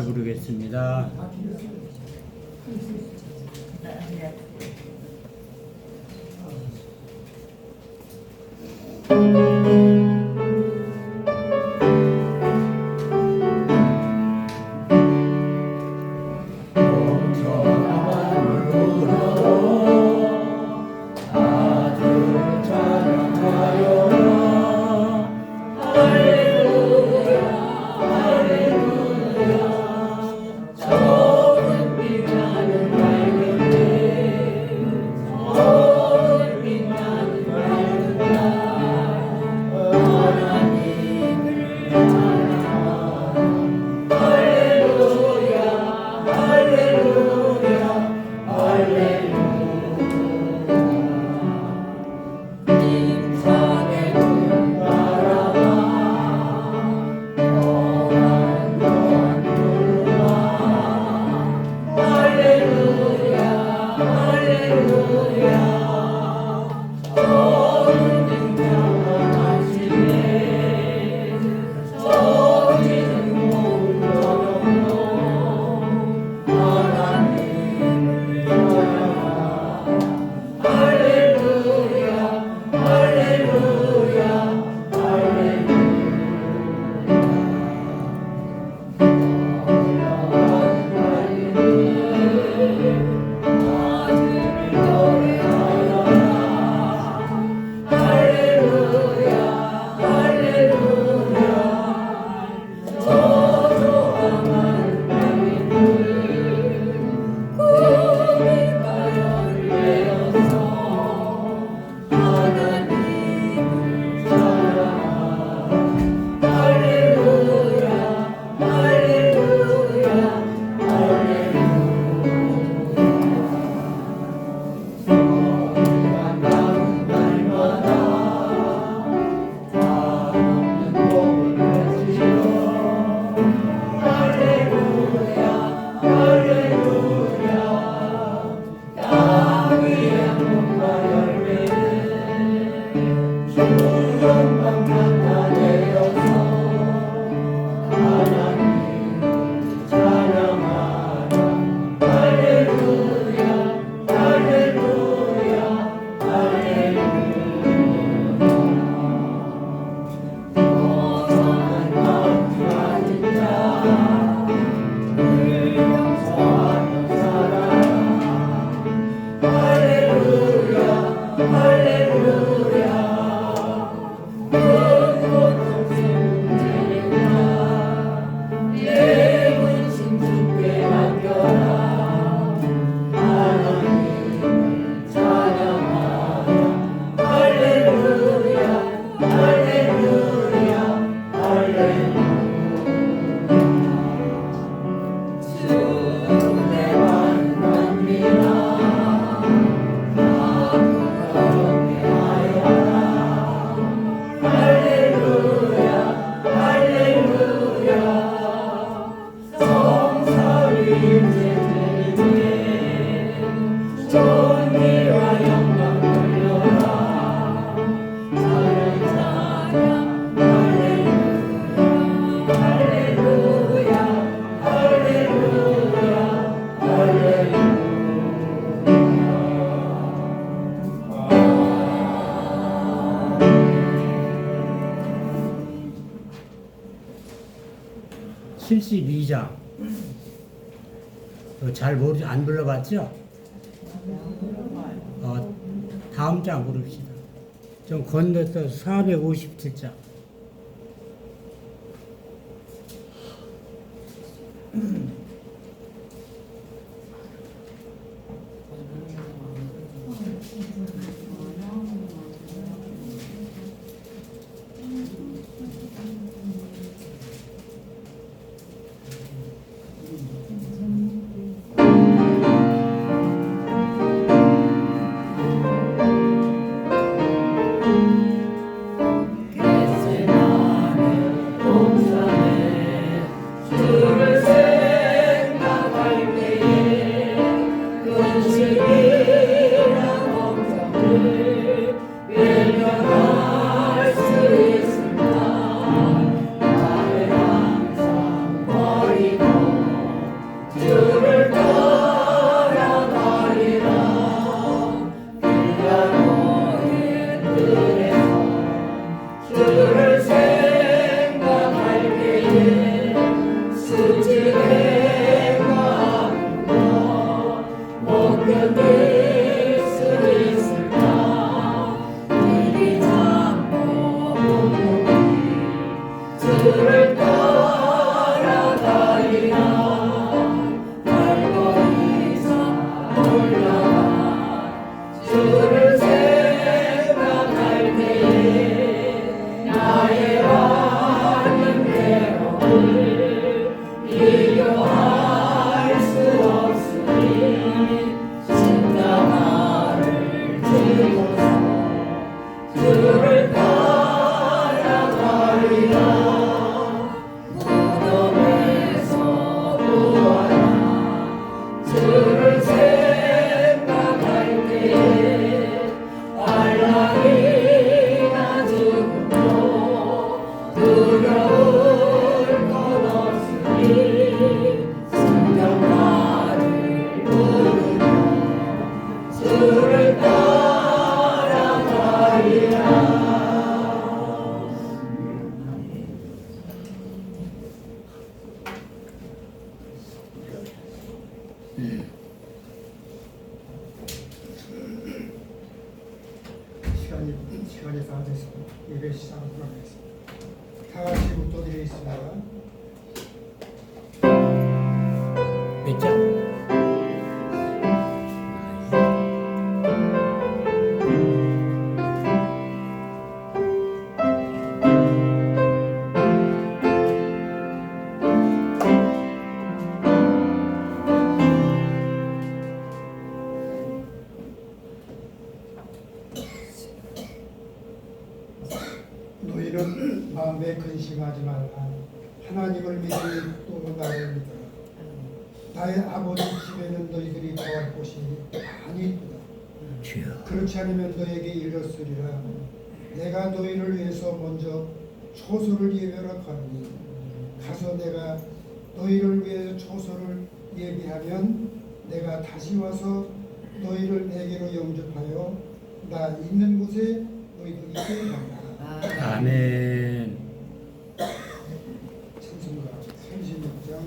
부르겠습니다. 잘 모르죠? 안 불러봤죠? 다음 장 부릅시다. 좀 건너서 457장. 주를 시간이 다 돼서 예배 시작하도록 하겠습니다. 다 같이 묵도드리겠습니다. 몇 장? 너희는 마음에 근심하지 말라. 하나님을 믿으니 또 나를 믿어라. 나의 아버지 집에는 너희들이 거할 곳이 많이 있도다. 그렇지 않으면 너에게 이르렀으리라. 내가 너희를 위해서 먼저 초소를 예배하러 가니 가서 내가 너희를 위해 초소를 예비하면 내가 다시 와서 너희를 내게로 영접하여 나 있는 곳에 너희들이 있게 한다. 아멘. 찬송가 36장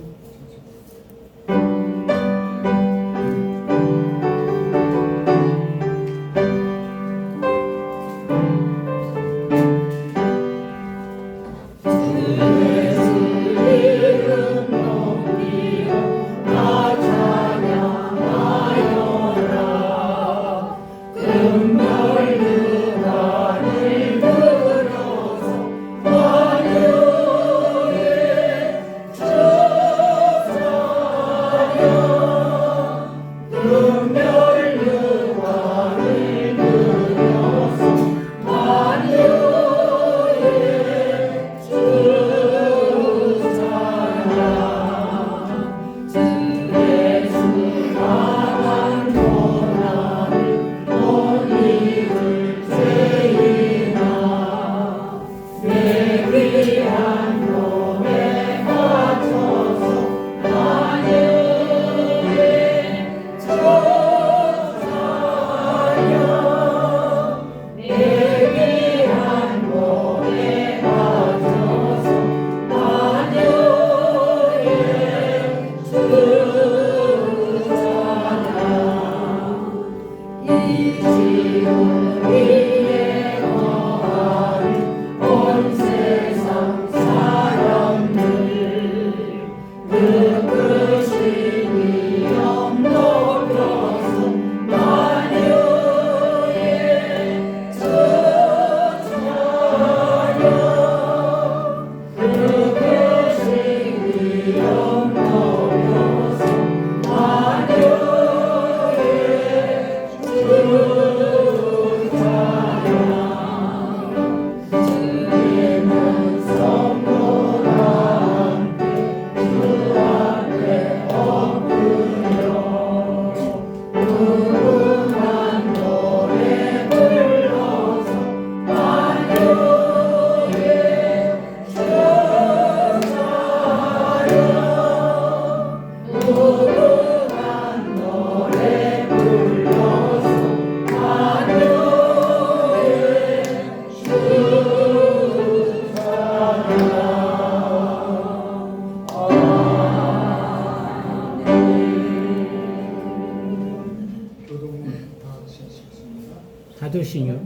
사도신요.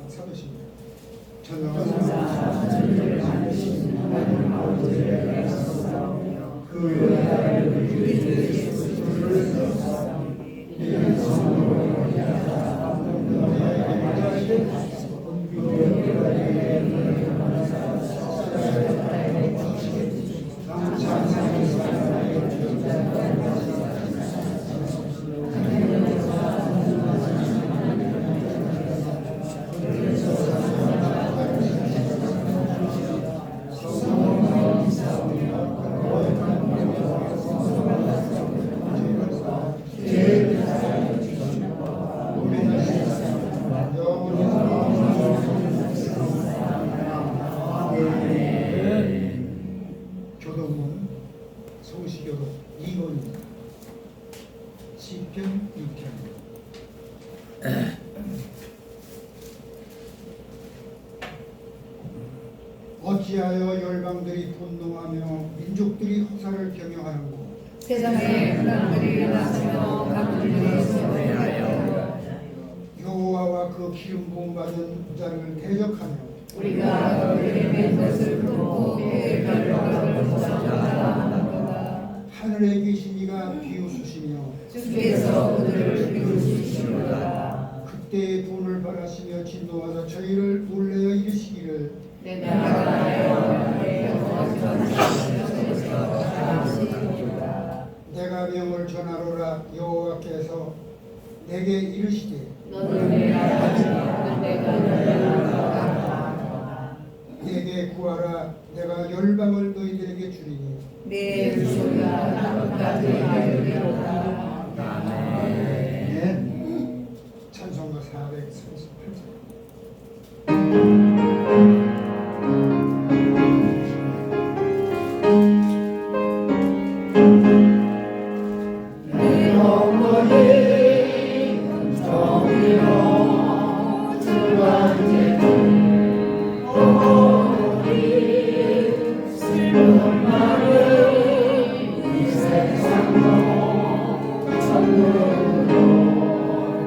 사도신요. 교동문 성시교로 2번입니다. 시편 2편. 어찌하여 열방들이 분노하며 민족들이 허사를 경영하는고 세상에 사람들이 나서며 강물을 소외하여 여호와와 그 기름 부음 받은 자를 대적하며 우리가 그들의 맨 것을 풀고 그의 결과를 보상하다. 하늘에 계신 이가 비웃으시며 주께서 그들을 비우시리로다. 그때의 돈을 바라시며 진노하사 저희를 놀래어 이르시기를 내 나라여 내 영원전하시리로다. 내가 명을 전하노라. 여호와께서 내게 이르시되 너는 내 나라여 내가 너희를 내게 구하라. 내가 열방을 너희들에게 주리니 내 소리가 나뭇가지 하리로다. 아멘. 찬송가 438장. 내 어머니 정리로 주관제는 어머니 슬픈 말을 이 세상로 전부로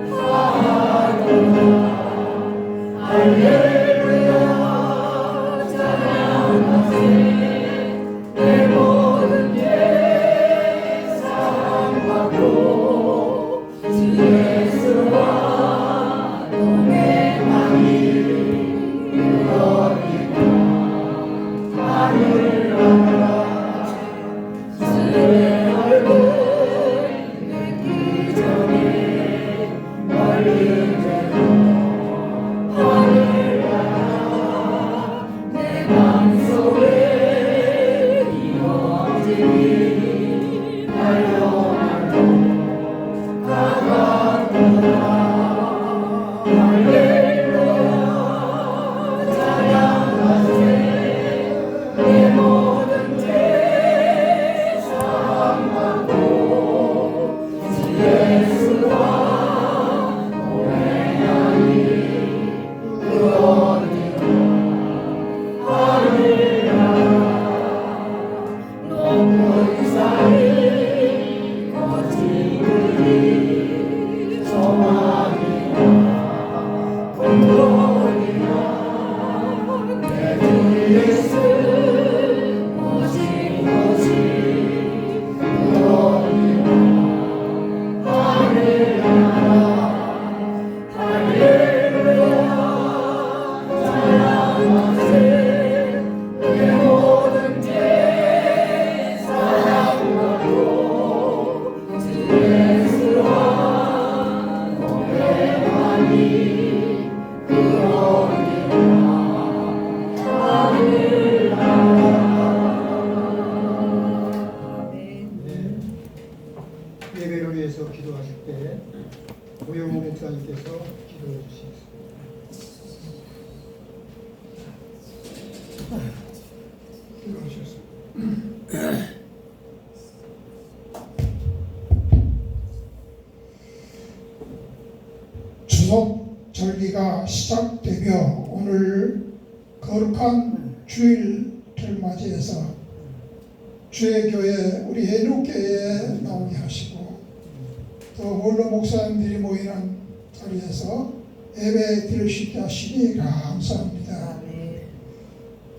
하노라. 할렐루야 찬양하세. 내 모든 죄 사랑받고 주 예수와 동행하니 그러니까 하늘나라. 주의 얼굴 뵙기 전에 멀리 되고 하늘나라 내 맘속에 이루어지니 날로 가깝구나. 할렐루야 찬양하세. 내 모든 죄 사함받고 주 예수와 동행하니 그러니까 하늘나라 높은 산이 거칠으니 소망이나 공로이나 내 주 예수 오직 그러니까 하늘나라. 할렐루야 찬양하세. 내 모든 죄 사함받고 주 예수와 동행하니 그러니까 하늘나라. 예배를 위해서 기도하실 때 고영호 목사님께서 기도해 주시겠습니다. 기도하셨습니다. 추석 절기가 시작되며 오늘 거룩한 주일을 맞이해서 주의 교회 우리 애누교회에 나오게 하시고 또 원로 목사님들이 모이는 자리에서 예배 드릴 수 있게 하시니 감사합니다.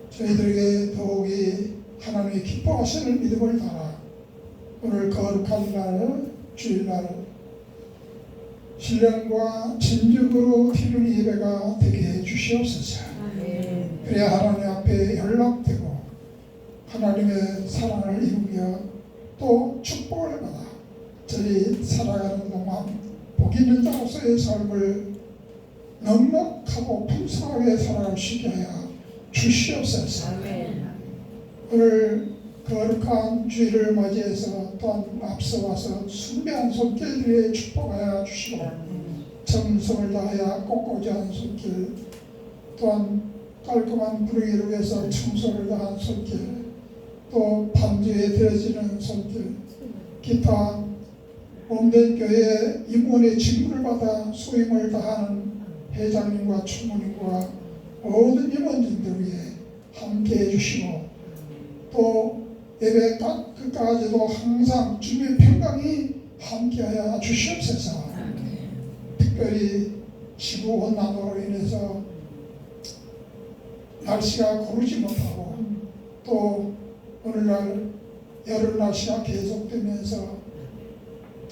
저희들에게 더욱이 하나님이 기뻐하시는 믿음을 따라 오늘 거룩한 날 주일날 신령과 진정으로 드리는 예배가 되게 해 주시옵소서. 그래야 하나님 앞에 연락되고 하나님의 사랑을 이루며 또 축복을 받아 저희 살아가는 동안 복 있는 자로서의 삶을 넉넉하고 풍성하게 살아갈 수 있게 하여 주시옵소서. 오늘 거룩한 주일을 맞이해서 또한 앞서 와서 숭배한 손길들에 축복하여 주시고 정성을 다하여 꼿꼿이한 손길 또한 깔끔한 분위기를 위해서 청소를 다한 손길 또 반주에 되어지는 손길 기타 몸된 교회 임원의 직무를 받아 소임을 다하는 회장님과 총무님과 모든 임원진들 위해 함께 해주시고 또 예배 끝까지도 항상 주님의 평강이 함께하여 주시옵소서. 특별히 지구온난화로 인해서 날씨가 고르지 못하고 또 오늘날 여름 날씨가 계속되면서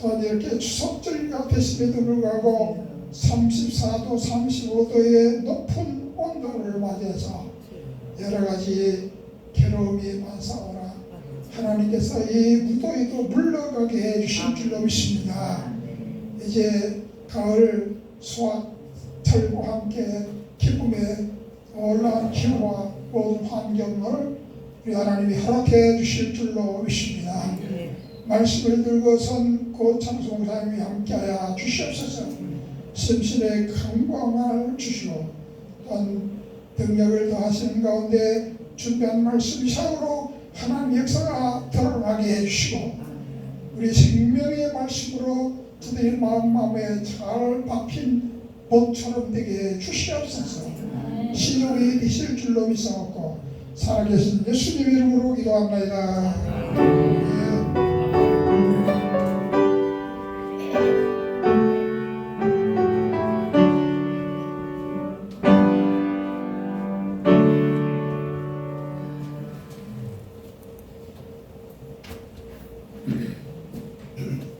또 이렇게 추석절기가 됐음에도 불구하고 34도, 35도의 높은 온도를 맞이해서 여러 가지 괴로움이 많사오나 하나님께서 이 무더위도 물러가게 해주실 줄로 믿습니다. 이제 가을 수확철과 함께 기쁨의 올라온 기후와 모든 환경을 우리 하나님이 허락해 주실 줄로 믿습니다. 말씀을 들고선 곧 찬송사님이 함께하여 주시옵소서. 심신의 강광을 주시고 또한 능력을 더하시는 가운데 준비한 말씀 이상으로 하나님 역사가 드러나게 해주시고 우리 생명의 말씀으로 그들의 마음에 잘 박힌 못처럼 되게 해주시옵소서. 신용이 되실 줄로 믿사옵고 살아계신 예수님 이름으로 기도합니다.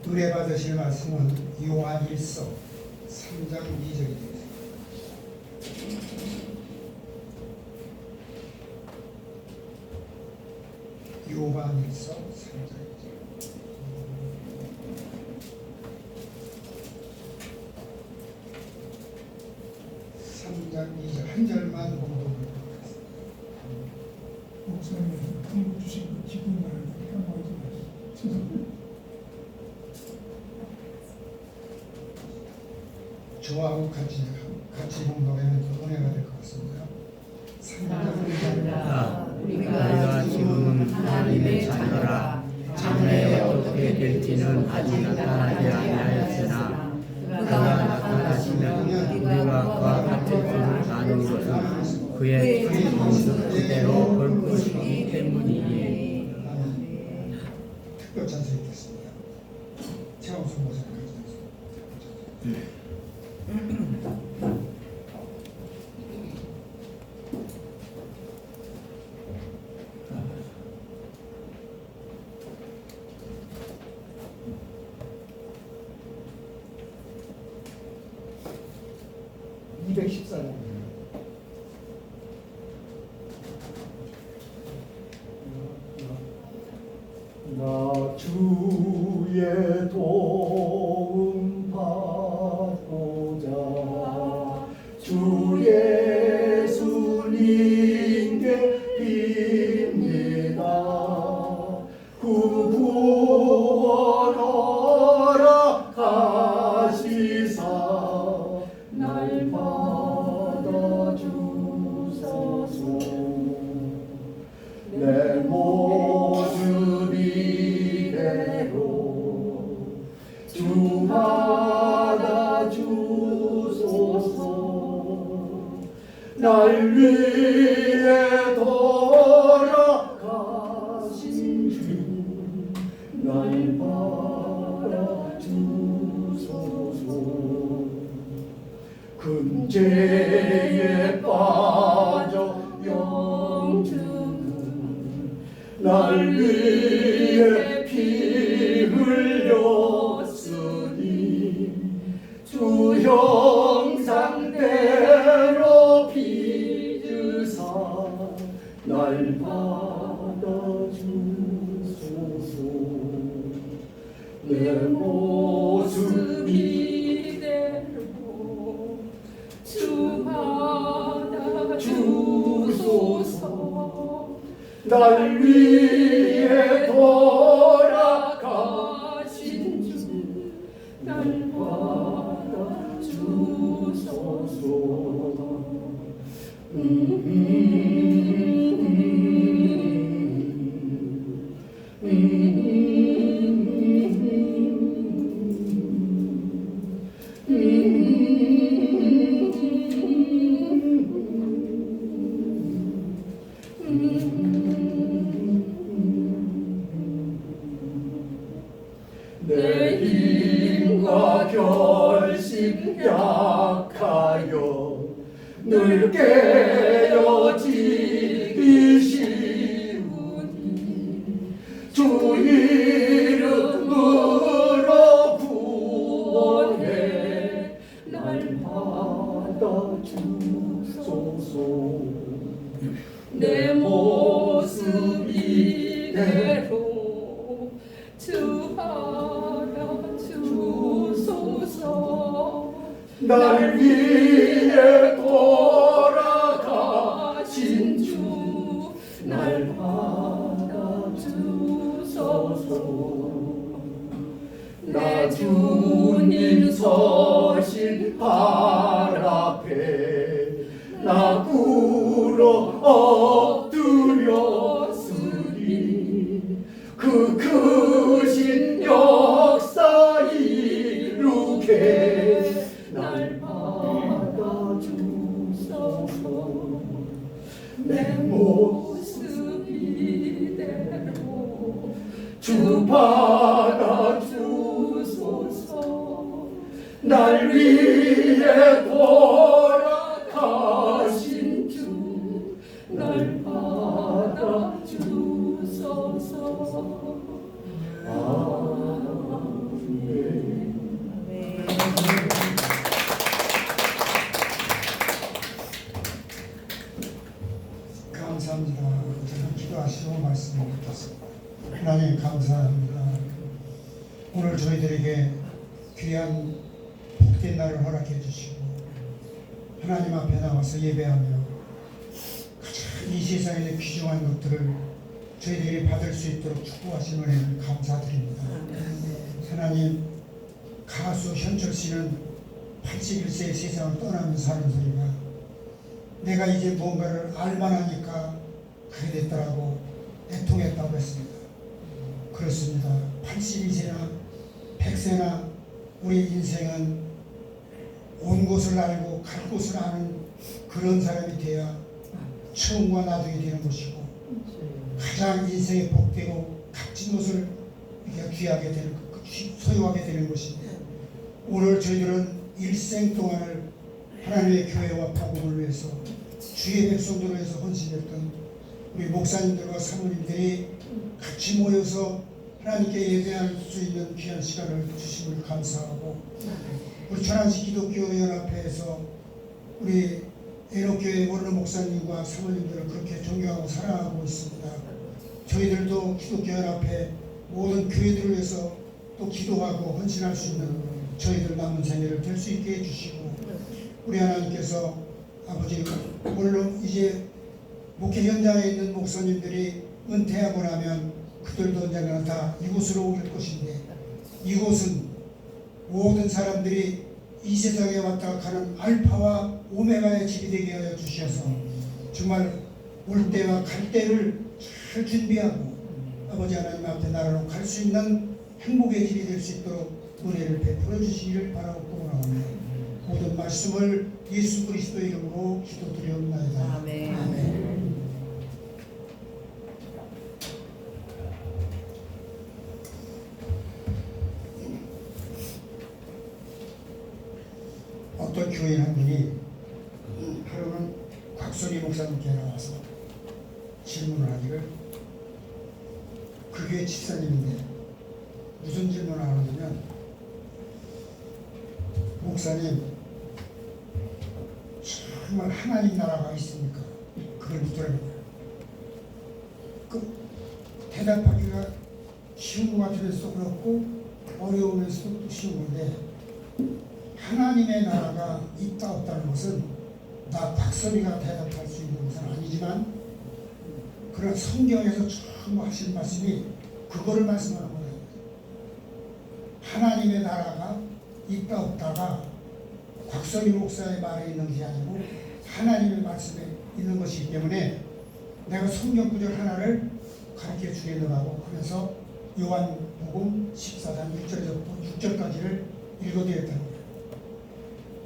은혜 받으실 말씀은 요한일서 3장 2절입니다. 요한일서 3장 2절. 한 절만 공독을 목사님 한국 주신 거 기분 나는데 한마디 말씀. 저하고 같이 공독하면 더 은혜가 될 것 같습니다. 우리가 지금은 하나님의 자녀라. 장래에 어떻게 될지는 아직 나타나지 아니하였으나 그가 나타나시면 우리가 그와 같을 줄을 아는 것은 그의 모습 그대로 볼 것이기 때문이니. 특별 찬송 있겠습니다. 최원수 목사님 가져오겠습니다. 나 주의 도움 받고자 주 예수님께 빕니다. 구원하라 가시사 날 받아주소서. 내 모습 이대로 주 받아주소서. 날 위해 돌아가신 주 날 받아주소서. 금죄에 빠져 영주는 날 위해 피 흘렸으니 주 형상대로 빚으사 날 받아주소서. 내 모습 이대로 주 받아주소서. 날 위해 돌아가신 주 날 받아주소서. 내 힘과 결심 약하여 늘 깨어지리시우니 주 이름으로 구원해 날 받아주소서. 내 모습 이대로 주 알아주소서. 날 위해 돌아가신 주 날 받아주소서. 나 주님 서신 발 앞에 나 꿇어 엎드렸으니 그 크신 역사 이루게 날 받아주소서. 내 모습 이대로 주 받아주소서. 날 위해 돌아가신 주 날 받아주소서. 아멘. 감사합니다. 저는 기도하시고 말씀을 듣겠습니다. 하나님 감사합니다. 오늘 저희들에게 귀한 복된 날을 허락해 주시고 하나님 앞에 나와서 예배하며 가장 이 세상의 귀중한 것들을 저희들이 받을 수 있도록 축복하신 은혜를 감사드립니다. 하나님, 가수 현철 씨는 81세의 세상을 떠나면서 하는 소리가 내가 이제 뭔가를 알만하니까 그게 됐더라고 애통했다고 했습니다. 그렇습니다. 82세나 100세나 우리 인생은 온 곳을 알고 갈 곳을 아는 그런 사람이 돼야 처음과 나중이 되는 것이고 가장 인생에 복되고 값진 것을 귀하게 되는, 소유하게 되는 것인데 오늘 저희들은 일생 동안을 하나님의 교회와 복음을 위해서 주의 백성들을 위해서 헌신했던 우리 목사님들과 사모님들이 같이 모여서 하나님께 예배할 수 있는 귀한 시간을 주심을 감사하고 우리 천안시 기독교연합회에서 우리 애록교회 원로 목사님과 사모님들을 그렇게 존경하고 사랑하고 있습니다. 저희들도 기독교연합회 모든 교회들을 위해서 또 기도하고 헌신할 수 있는 저희들 남은 생애를 될 수 있게 해주시고 우리 하나님께서 아버지 물론 이제 목회 현장에 있는 목사님들이 은퇴하고 나면 그들도 언젠가는 다 이곳으로 올 것인데 이곳은 모든 사람들이 이 세상에 왔다 가는 알파와 오메가의 집이 되게 하여 주셔서 정말 올 때와 갈 때를 잘 준비하고 아버지 하나님 앞에 나라로 갈 수 있는 행복의 집이 될 수 있도록 은혜를 베풀어 주시기를 바라고 구원하오며 모든 말씀을 예수 그리스도 이름으로 기도드리옵나이다. 아멘. 아멘. 어떤 교인 한 분이 하루는 곽선희 목사님께 나와서 질문을 하기를 그 교회 집사님인데 무슨 질문을 하냐면 목사님 정말 하나님 나라가 있습니까? 그걸 묻더라고요. 그 대답하기가 쉬운 것 같으면서도 그렇고 어려우면서도 쉬운 건데 하나님의 나라가 있다 없다는 것은 나 박선희가 대답할 수 있는 것은 아니지만 그런 성경에서 처음 하신 말씀이 그거를 말씀하는 거예요. 하나님의 나라가 있다 없다가 곽선희 목사의 말에 있는 게 아니고 하나님의 말씀에 있는 것이기 때문에 내가 성경 구절 하나를 가르쳐 주겠노라고 하면서 요한복음 14장 1절에서부터 6절까지를 읽어드렸다는 거예요.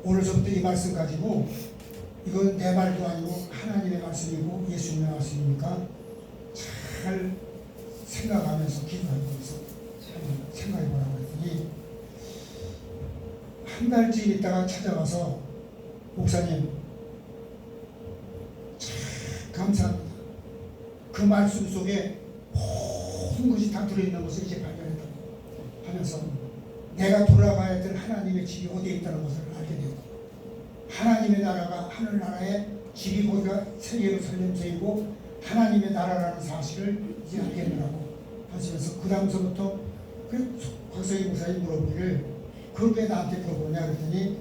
오늘부터 이 말씀 가지고 이건 내 말도 아니고 하나님의 말씀이고 예수님의 말씀이니까 잘 생각하면서 기도하면서 생각해보라고 했더니 한 달쯤 있다가 찾아가서 목사님 참 감사합니다. 그 말씀 속에 모든 것이 다 들어있는 것을 이제 발견했다고 하면서 내가 돌아가야 될 하나님의 집이 어디에 있다는 것을 알게 되고 하나님의 나라가 하늘나라의 집이 거기가 세계로 설명되고 하나님의 나라라는 사실을 이제 알겠느라고 하시면서 그 다음서부터 그 곽석희 목사님 물어보기를 그걸 왜 나한테 물어보냐 그랬더니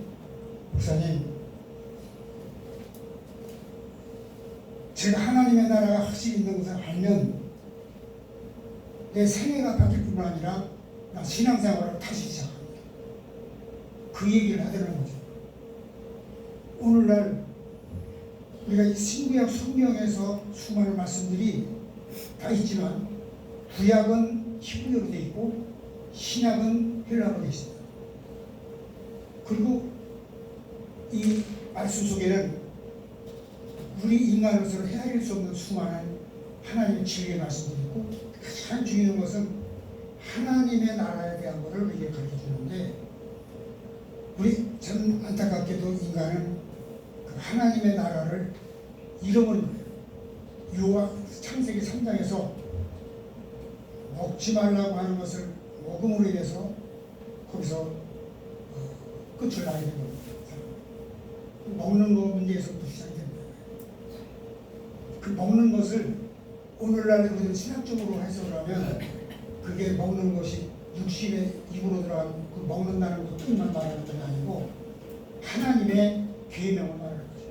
목사님 제가 하나님의 나라가 확실히 있는 것을 알면 내 생애가 바뀔 뿐만 아니라 나 신앙생활을 다시 시작합니다. 그 얘기를 하더라는 거죠. 오늘날 우리가 이 신구약 성경에서 수많은 말씀들이 다 있지만 구약은 히브리어로 되어 있고 신약은 헬라어로 되어 있습니다. 그리고 이 말씀 속에는 우리 인간으로서는 헤아릴 수 없는 수많은 하나님의 진리의 말씀들이 있고 가장 중요한 것은 하나님의 나라에 대한 것을 우리에게 가르쳐 주는데 우리 참 안타깝게도 인간은 그 하나님의 나라를 잃어버린 거예요. 요한 창세기 3장에서 먹지 말라고 하는 것을 먹음으로 인해서 거기서 끝을 나게 된 겁니다. 먹는 거 문제에서부터 시작이 됩니다. 그 먹는 것을 오늘날 우리는 신학적으로 해석을 하면 그게 먹는 것이 육신의 입으로 들어간 그 먹는다는 것뿐만 말하는 것이 아니고 하나님의 계명을 말하는 거죠.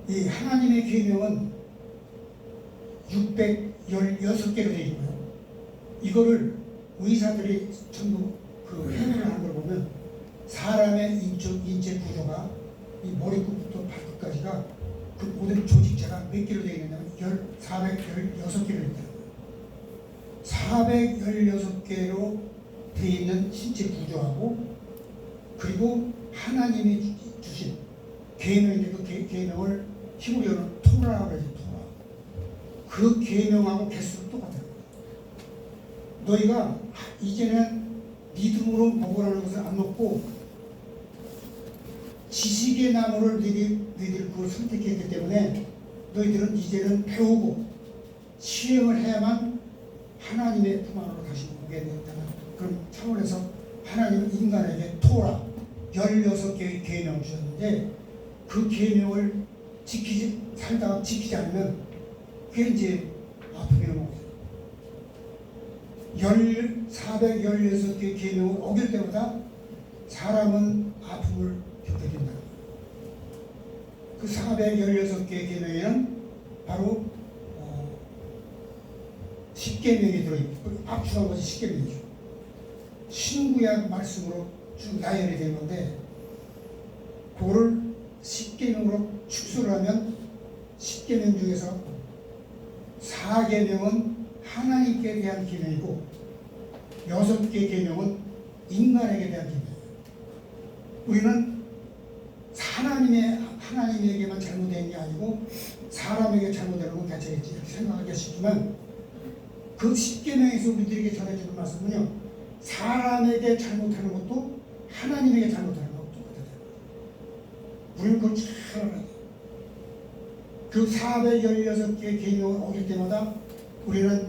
이 하나님의 계명은 616개로 되어 있고요. 이거를 의사들이 전부 그 해석을 하는 걸 보면 사람의 인체 구조가 이 머리끝부터 발끝까지가 그 모든 조직체가 몇 개로 되어 있느냐면 416개로 있다. 416개로 되어 있는 신체 구조하고 그리고 하나님이 주신 계명인데 그 계명을 히브리어로 토라라고 그러지. 토라. 그 계명하고 개수는 똑같아요. 너희가 이제는 믿음으로 먹으라는 것을 안 먹고 지식의 나무를 너희들이 그걸 선택했기 때문에 너희들은 이제는 배우고 시행을 해야만 하나님의 품 안으로 다시 오게 된다는 그런 차원에서 하나님은 인간에게 토라 16개의 계명을 주셨는데 그 계명을 살다가 지키지 않으면 그게 이제 아픔이 오는 거죠. 416개의 계명을 어길 때마다 사람은 아픔을 겪게 된다. 그 416개의 계명에는 바로 10계명이 들어있고 압축한 것이 10계명이죠. 신구약 말씀으로 쭉 나열이 된 건데 그거를 10계명으로 축소를 하면 10계명 중에서 4계명은 하나님께 대한 계명이고 6개 계명은 인간에게 대한 계명이에요. 우리는 하나님에게만 잘못된 게 아니고 사람에게 잘못되는 건 괜찮겠지 이렇게 생각하겠지만 그 10계명에서 우리들에게 전해주는 말씀은요 사람에게 잘못하는 것도 하나님에게 잘못하는 것도 똑같아요. 우리는 그걸 잘 알아야 돼요. 그 416개의 계명을 어길 때마다 우리는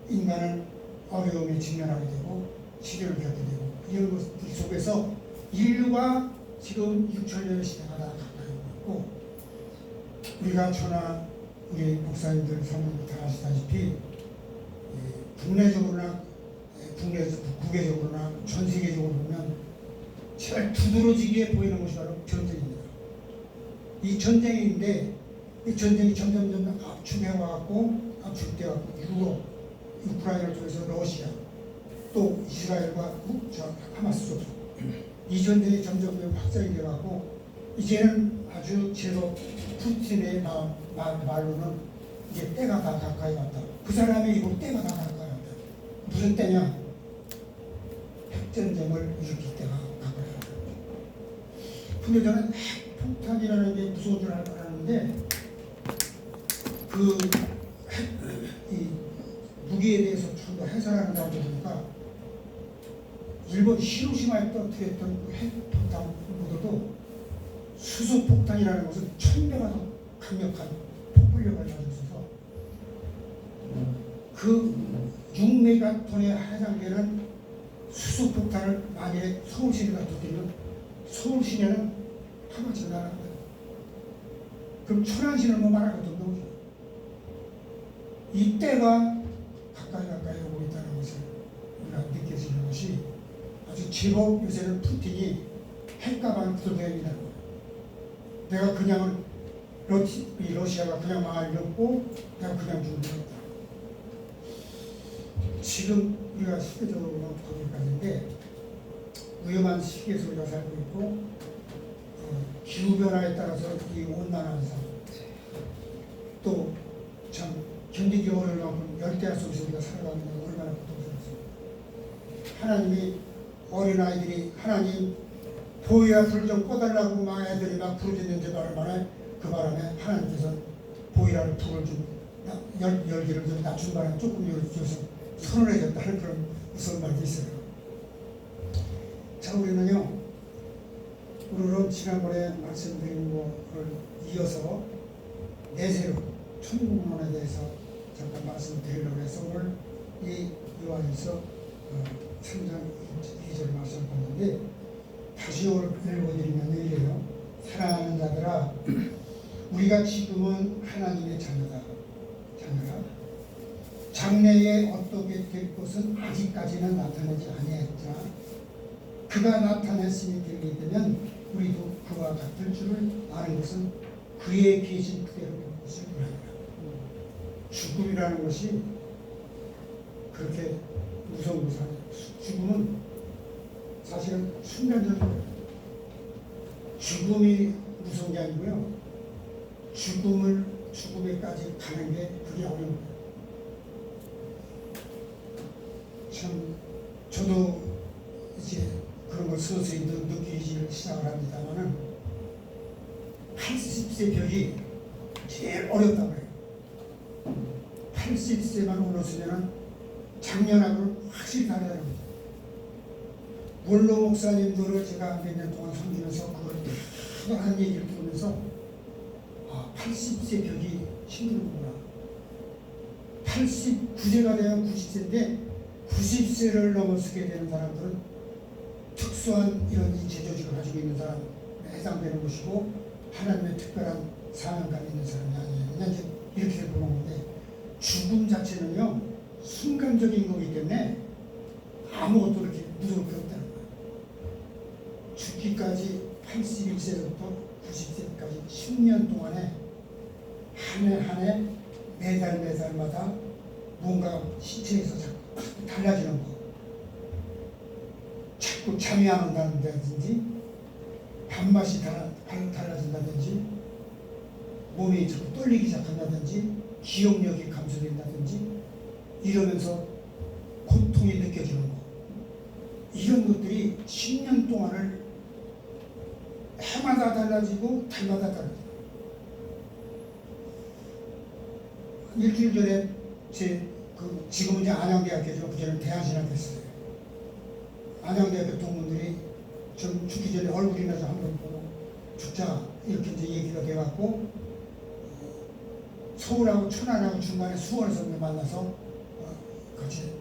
인간은 어려움에 직면하게 되고 시련을 겪게 되고 이런 것들 속에서 인류가 지금 6천년의 시대가 다 가까이 오고 있고 우리가 저나 우리 목사님들 사모님들 다 아시다시피 국내적으로나 국외적으로나 전 세계적으로 보면 제일 두드러지게 보이는 것이 바로 전쟁입니다. 이 전쟁인데 이 전쟁이 점점 압축되어갖고 유럽, 우크라이나 쪽에서 러시아, 또 이스라엘과 하마스 쪽 이 전쟁이 점점 확장이 되어갖고 이제는 아주 제로 푸틴의 말로는 이제 때가 다 가까이 왔다. 그 사람의 입으로 때가 다 가까이 왔다. 무슨 때냐? 핵전쟁을 일으킬 때가 가까이 왔다. 근데 저는 핵폭탄이라는 게 무서운 줄 알았는데 이 무기에 대해서 좀 더 해설하는 가운데 보니까 일본 히로시마에 터뜨렸던 그 핵폭탄보다도 수소폭탄이라는 것은 1000배가 더 강력한 폭발력을 가지고 있어서 그 6메가톤에 해당되는 수소폭탄을 만약에 서울시내가 터뜨리면 서울시내는 하마치 나라는 거예요. 그럼 천안시는 뭐 말할 것도 없는 거죠. 이때가 가까이 오고 있다는 것을 우리가 느껴지는 것이 아주 제법 요새는 푸틴이 핵가방 들어다닌다는 거예요. 내가 그냥은 러시아가 그냥 망하려고 내가 그냥 죽는 거다. 지금 우리가 시대적으로 거기까지인데 위험한 시기에서 우리가 살고 있고 기후변화에 따라서 이 온난화한 상 또 참 견디기 어려울 만큼 열대야 속에서 우리가 살아가는 건 얼마나 고통스럽습니까. 하나님이 어린아이들이 하나님 보혈아 불 좀 꺼달라고 막 애들이 막 부르짖는데 그 바람에 하나님께서 보혈아를 불을 좀 열기를 좀 낮춘 바람에 조금 열어줘서 선언해졌다는 그런 무서운 말도 있어요. 자, 우리는요 오늘은 지난번에 말씀드린 거를 이어서 내세로 천국론에 대해서 잠깐 말씀드리려고 해서 오늘 이 요한일서 3장 2절 말씀을 봤는데 다시 오늘 읽어드리면 이래요. 사랑하는 자들아 우리가 지금은 하나님의 자녀라. 장래에 어떻게 될 것은 아직까지는 나타나지 아니했으나 그가 나타났음이 되게 되면 우리도 그와 같을 줄을 아는 것은 그의 계신 그대로 볼 것을 원하노라. 죽음이라는 것이 그렇게 무서운 것이 아니에요. 죽음은 사실은 순간적인 거예요. 죽음이 무서운 게 아니고요. 죽음에까지 가는 게 그게 어려운 거예요. 참 저도 이제 그런 걸 서서히 느끼기 시작을 합니다만은 80세 벽이 제일 어렵다고 해요. 80세만 올랐으면 작년하고는 확실히 다르다는 거죠. 원로 목사님들을 제가 몇 년 동안 섬기면서 그걸 다 하는 얘기를 들으면서 80세 벽이 힘들구나. 89세가 되면 90세인데 90세를 넘어서게 되는 사람들은 특수한 이런 인체조직을 가지고 있는 사람에 해당되는 것이고 하나님의 특별한 사명감이 있는 사람이 아니에요. 그냥 이렇게 보는 건데 죽음 자체는요 순간적인 거기 때문에 아무것도 이렇게 무서울 게 없다는 거예요. 죽기까지 81세부터 90세까지 10년 동안에 한 해 매달마다 뭔가 신체에서 자꾸 달라지는 거, 자꾸 잠이 안 온다든지 밥맛이 달라진다든지 몸이 자꾸 떨리기 시작한다든지 기억력이 감소된다든지 이러면서 고통이 느껴지는 거, 이런 것들이 10년 동안을 해마다 달라지고 달마다 달라지고. 일주일 전에 지금은 이제 안양대학교죠. 그전에는 대한신학교 했어요. 안양대학교 동문들이 좀 죽기 전에 얼굴이나 좀 한번 보고 죽자 이렇게 이제 얘기가 돼갖고 서울하고 천안하고 중간에 수원에서 만나서 같이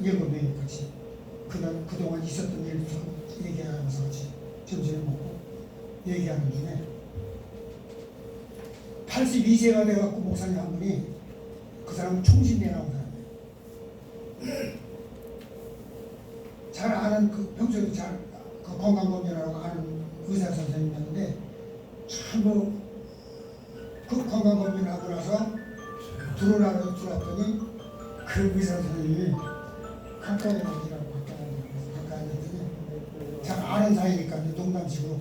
7명이 같이 그동안 있었던 일을 얘기하면서 같이 점심을 먹고 얘기하는 중에 82세가 돼갖고 목사님 한 분이 그 사람은 총신대 나온 사람이에요. 잘 아는 평소에도 잘 건강검진하라고 아는 의사 선생님이었는데 참 그 건강검진을 하고 나서 들어왔더니 그 의사 선생님이 가까이 앉으라고 가까이 앉았더니 잘 아는 사이니까 농담식으로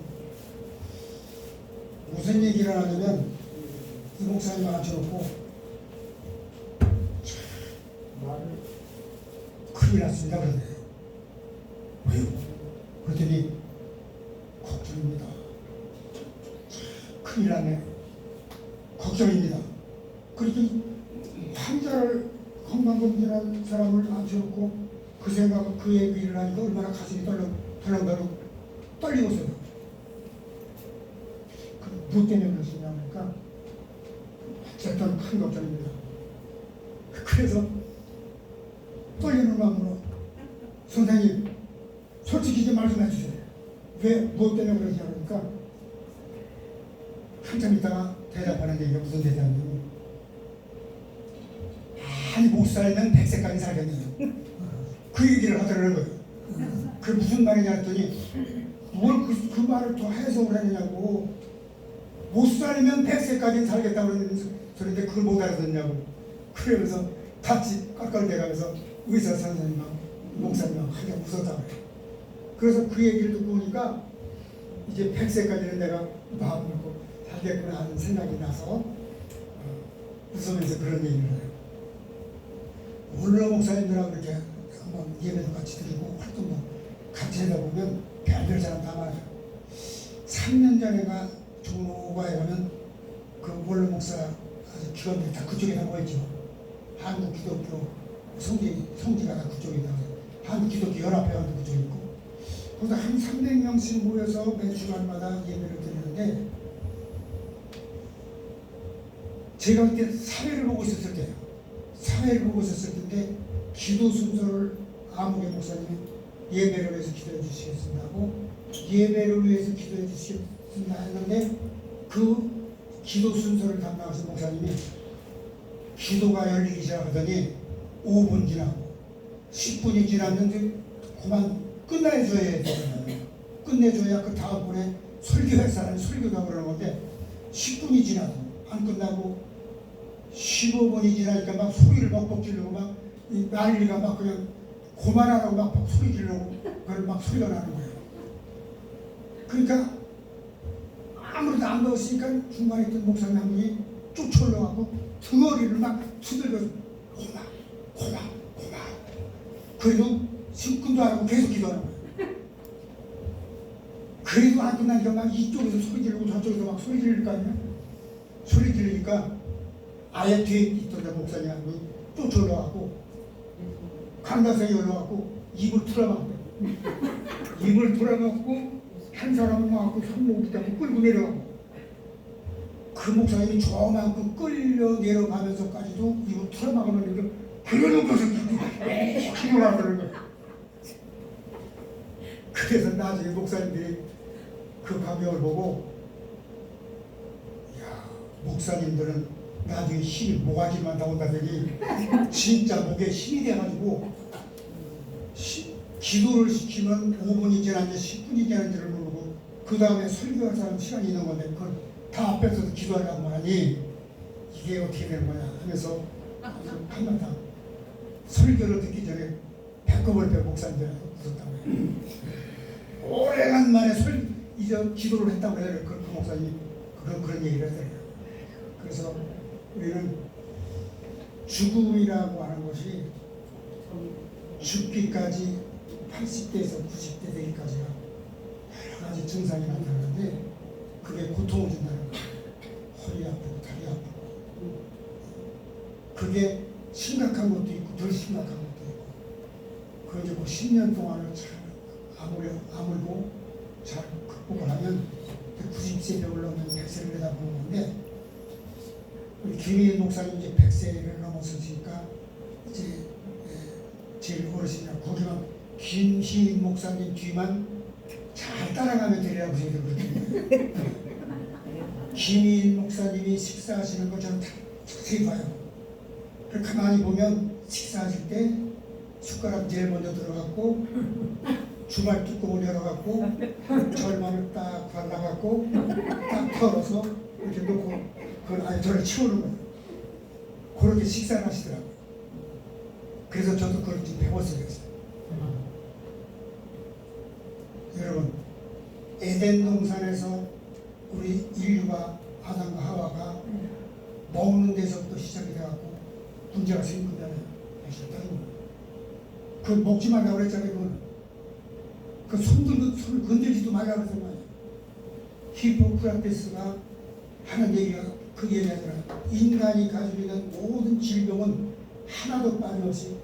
무슨 얘기를 하냐면 이 목사님을 앉혀놓고 큰일 났습니다 그러네. 왜요? 그랬더니 걱정입니다. 큰일 났네. 걱정입니다. 그렇게 환자를 건강검진한 사람을 앉혀놓고 그 생각, 그 얘기를 하니까 얼마나 가슴이 덜렁덜렁 떨리고서요. 뭐 때문에 그러시냐니까 어쨌든 큰 걱정입니다. 그래서 떨리는 마음으로 선생님 솔직히 좀 말씀해 주세요. 왜 무엇 때문에 그러시냐 그러니까 한참 있다가 대답하는데 이게 무슨 대답이냐면 아니 못 살면 100세까지 살겠네요. 그 얘기를 하더라는 거예요. 그게 무슨 말이냐 했더니 뭘 그 말을 더 해석을 하느냐고. 못 살면 100세까지 살겠다고 그러는 소리인데 그걸 못 알아듣냐고. 그러면서 같이 깔깔대가면서 의사 선생님하고 목사님하고 하게 웃었다고 그래요. 그래서 그 얘기를 듣고 보니까 이제 100세까지는 내가 마음을 먹고 살겠구나 하는 생각이 나서 웃으면서 그런 얘기를 해요. 원로 목사님들하고 이렇게 한번 예배도 같이 드리고 활동도 같이 하다 보면 별별 사람 다 많아요. 3년 전에가 종로가에 가면 그 원로 목사 아주 기관들이 다 그쪽에 다 모였죠. 한국 기독교 성지가 다 그쪽이다. 한국 기독교 연합회원도 그쪽에 있고. 거기서 한 300명씩 모여서 매 주간마다 예배를 드리는데 제가 그때 사회를 보고 있었을 때예요. 사회를 보고 있었을 때인데 기도 순서를 아무개 목사님이 예배를 위해서 기도해 주시겠습니다 하고 예배를 위해서 기도해 주시겠습니다 했는데 그 기도 순서를 담당하신 목사님이 기도가 열리기 시작하더니 5분 지나고 10분이 지났는데 그만 끝내줘야 되잖아요. 끝내줘야 그 다음번에 설교할 사람이 설교가 그러는 건데 10분이 지나도 안 끝나고 15분이 지나니까 막 소리를 벅벅 지르고 막 난리가 막 그냥 그만하라고 막 소리 지르고 그걸 막 소리가 나는 거예요. 그러니까 아무래도 안 넣었으니까 중간에 있던 목사님 한 분이 쭉 올라가고 등어리를 막 두들겨서 고마 그래도 심근도 안 하고 계속 기도하는 거예요. 그래도 안 끝나니까 막 이쪽에서 소리 지르고 저쪽에서 막 소리 지를 거 아니야. 소리 지르니까 아예 뒤에 있던 목사님 한 분이 쭉 올라가고 강다성이 올라가고 입을 풀어막고 입을 풀어막고 한 사람은 와갖고 손목 밑에 끌고 내려가고 그 목사님이 저만큼 끌려 내려가면서까지도 입을 풀어막으면 그러는 것을 기도를 하는 거예요. 그래서 나중에 목사님들이 그 광경을 보고 야 목사님들은 나중에 힘이 모가지만 나온다더니 진짜 목에 힘이 돼가지고 기도를 시키면 5분이 지났는지 10분이 지났는지를 모르고 그 다음에 설교할 사람 시간이 있는 건데 그걸 다 앞에서도 기도하려고 하니 이게 어떻게 되는 거냐 하면서 한바탕 설교를 듣기 전에 배꼽을 빼 목사님들한테 웃었다고 해요. 오래간만에 이제 기도를 했다고 해요. 그 목사님이 그런 얘기를 하더라고요. 그래서 우리는 죽음이라고 하는 것이 죽기까지 80대에서 90대 되기까지가 여러 가지 증상이 나타나는데 그게 고통을 준다는 거예요. 허리 아프고 다리 아프고 그게 심각한 것도 있고 덜 심각한 것도 있고 그 이제 뭐 10년 동안을 잘 아물고 잘 극복을 하면 90세를 올라오면 100세를 내다보는 건데 우리 김희인 목사님 이제 100세를 넘었으니까 이제 제일 어르신이라 거기만 김희인 목사님 뒤만 잘 따라가면 되리라고 생각을 그러거든요. 김희인 목사님이 식사하시는 거 저는 자세히 봐요. 가만히 보면 식사하실 때 숟가락 제일 먼저 들어갔고 주말 뚜껑을 열어갖고 절만을 딱 발라갖고 딱 털어서 이렇게 놓고 그걸 아예 저를 치우는 거예요. 그렇게 식사를 하시더라고요. 그래서 저도 그걸 좀 배웠어요. 여러분 에덴 동산에서 우리 인류가 아담과 하와가 먹는 데서부터 시작이 돼갖고 문제가 생긴 거잖아요. 그 먹지 말라고 그랬잖아요. 손 건들지도 말라고 그랬잖아요. 히포크라테스가 하는 얘기가 그 얘기가 아니라 인간이 가지고 있는 모든 질병은 하나도 빠짐없이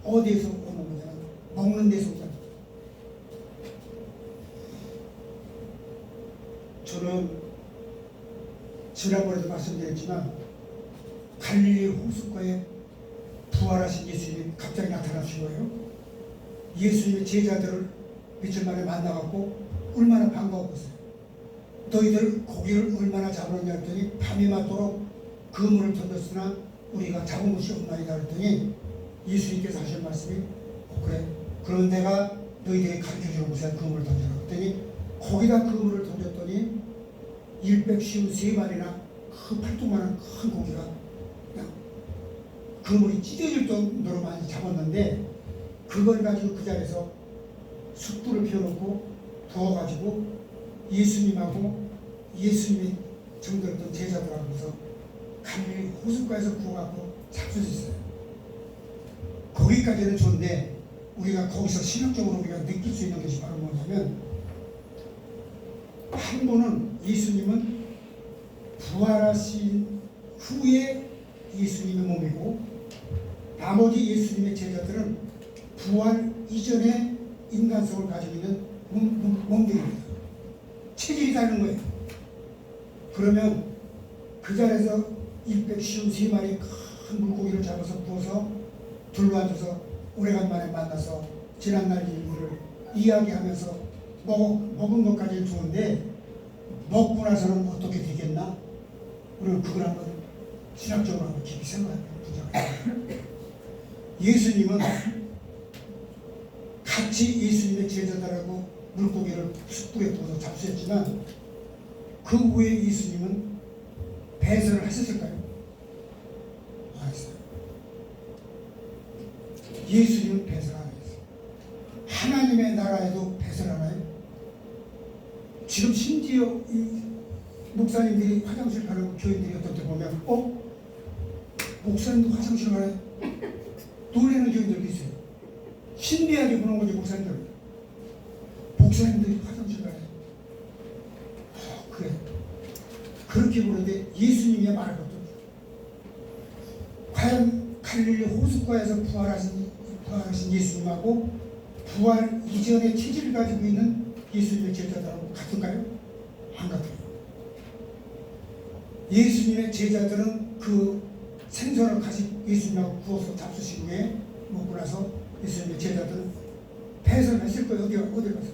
어디에서 오는 거냐면 먹는 데 속삭. 저는 지난번에도 말씀드렸지만 갈릴리 호숫가에 부활하신 예수님이 갑자기 나타나신 거예요. 예수님의 제자들을 며칠 만에 만나갖고 얼마나 반가웠겠어요. 너희들 고기를 얼마나 잡았냐 했더니 밤이 맞도록 그물을 던졌으나 우리가 잡은 것이 없나이다 했더니 예수님께서 하신 말씀이 그래 그럼 내가 너희들이 가르쳐주는 곳에 그물을 던져라 했더니 거기다 그물을 던졌더니 153마리나 그 팔뚝만한 큰 고기가 그냥 그물이 찢어질 정도로 많이 잡았는데 그걸 가지고 그 자리에서 숯불을 피워놓고 부어가지고 예수님하고 예수님이 정들었던 제자들하고서 갈릴리 호숫가에서 구워갖고 잡수 있어요. 거기까지는 좋은데 우리가 거기서 신학적으로 우리가 느낄 수 있는 것이 바로 뭐냐면 한 분은 예수님은 부활하신 후에 예수님의 몸이고 나머지 예수님의 제자들은 부활 이전에 인간성을 가지고 있는 몸들입니다. 체질이 다른 거예요. 그러면 그 자리에서 153마리 큰 물고기를 잡아서 구워서 둘러앉아서 오래간만에 만나서 지난날 일들을 이야기하면서 먹은 것까지는 좋은데 먹고 나서는 어떻게 되겠나? 우리는 그걸 한번 신학적으로 한번 깊이 생각해보자. 예수님은 같이 예수님의 제자들하고 물고기를 숯불에 구워서 잡수했지만 그 후에 예수님은 배설을 하셨을까요? 안 했어요. 예수님은 배설 안 했어요. 하나님의 나라에도 배설 하나요? 지금 심지어 이 목사님들이 화장실 가는 교인들이 어떨 때 보면 목사님도 화장실 가네? 놀라는 교인들도 있어요. 신비하게 보는 거지 목사님들. 목사님들이 화장실 가네. 그래. 그렇게 보는데 예수님이 말할 것도 없어요. 과연 갈릴리 호숫가에서 부활하신 예수님하고 부활 이전의 체질을 가지고 있는 예수님의 제자들하고 같은가요? 안 같아요. 예수님의 제자들은 그 생선을 가지고 예수님하고 구워서 잡수신 후에 먹고 나서 예수님의 제자들은 배설했을 거예요. 어디 가서.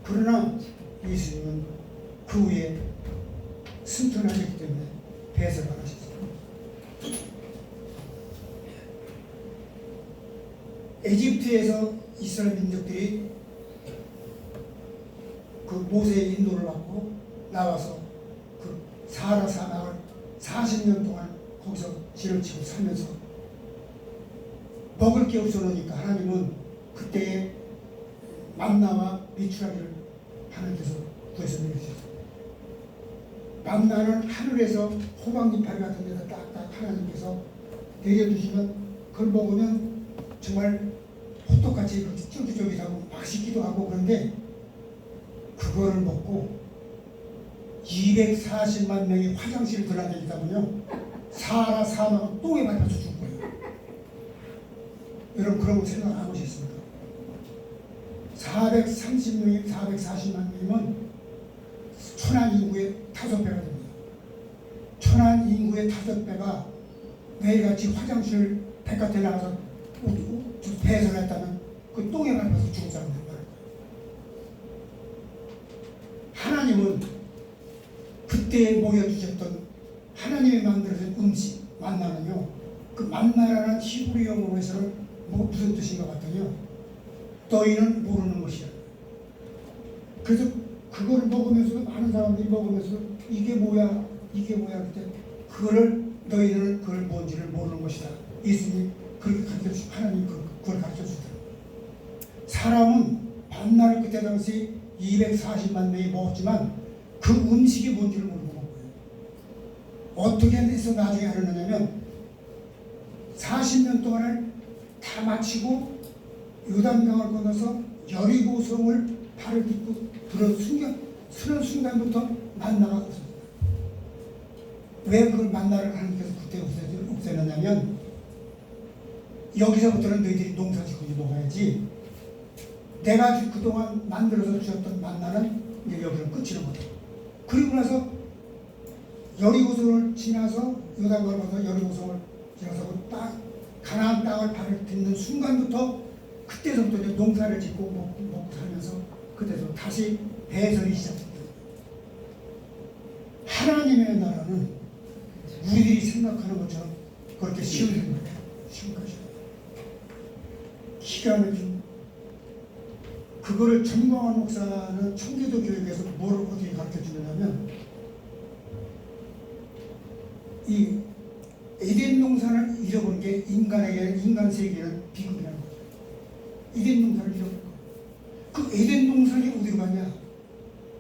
그러나 예수님은 그 후에 승천하셨기 때문에 배설을 안 하셨어요. 에집트에서 이스라엘 민족들이 그 모세의 인도를 받고 나와서 그 사하라 사막을 40년 동안 거기서 지름치고 살면서 먹을 게 없어놓으니까 하나님은 그때에 만나와 미추라기를 하나님께서 구해서 내리셨어요. 만나는 하늘에서 호박잎파리 같은 데다 딱딱 하나님께서 내려주시면 그걸 먹으면 정말 호떡같이 쫄깃쫄깃하고 맛있기도 하고 그런데 그거를 먹고 240만 명이 화장실을 들어다니다면요 사하라 사막은 똥에 밟혀서 죽을 거예요. 여러분 그런 거 생각 안 하셨습니까? 430명이 440만 명이면 천안 인구의 5배가 됩니다. 천안 인구의 5배가 매일같이 화장실 바깥에 나가서 배설했다면 그 똥에 밟아서 죽은 사람들 말이에요. 하나님은 그때 모여주셨던 하나님이 만들어진 음식 만나는요 그 만나라는 히브리 영어에서는 무슨 뜻인가 봤더니요 너희는 모르는 것이야. 그래서 그걸 먹으면서 많은 사람들이 먹으면서 이게 뭐야 그때 그거를 너희들은 그걸 뭔지를 모르는 것이다. 예수님 그렇게 가르쳐주시고 하나님 그걸 가르쳐주더라고요. 사람은 만나를 그때 당시 240만 명이 먹었지만 그 음식이 뭔지를 모르고 먹은 거예요. 어떻게 해서 나중에 알았느냐면 40년 동안을 다 마치고 요단강을 건너서 여리고성을 발을 딛고 서는 순간부터 만나가 없었어요. 왜 그걸 만나를 하나님께서 그때 없애느냐면 여기서부터는 너희들이 농사짓고 먹어야지. 내가 그동안 만들어서 주었던 만나는 이제 여기서 끝이는 거다. 그리고 나서 여리고성을 지나서 요단강을 건너서 여리고성을 지나서 딱 가나안 땅을 발을 딛는 순간부터 그때서부터 이제 농사를 짓고 먹고 살면서 그때서 다시 배설이 시작됩니다. 하나님의 나라는 우리들이 생각하는 것처럼 그렇게 쉬운 거예요. 쉬운 것이요. 기가 막힌 그거를 전광환 목사는 청계도 교육에서 뭘 어떻게 가르쳐 주느냐면 이 에덴 동산을 잃어버린 게 인간 세계는 비극이라는 거죠. 에덴 동산을 잃어버린 거예요. 그 에덴 동산이 어디로 갔냐?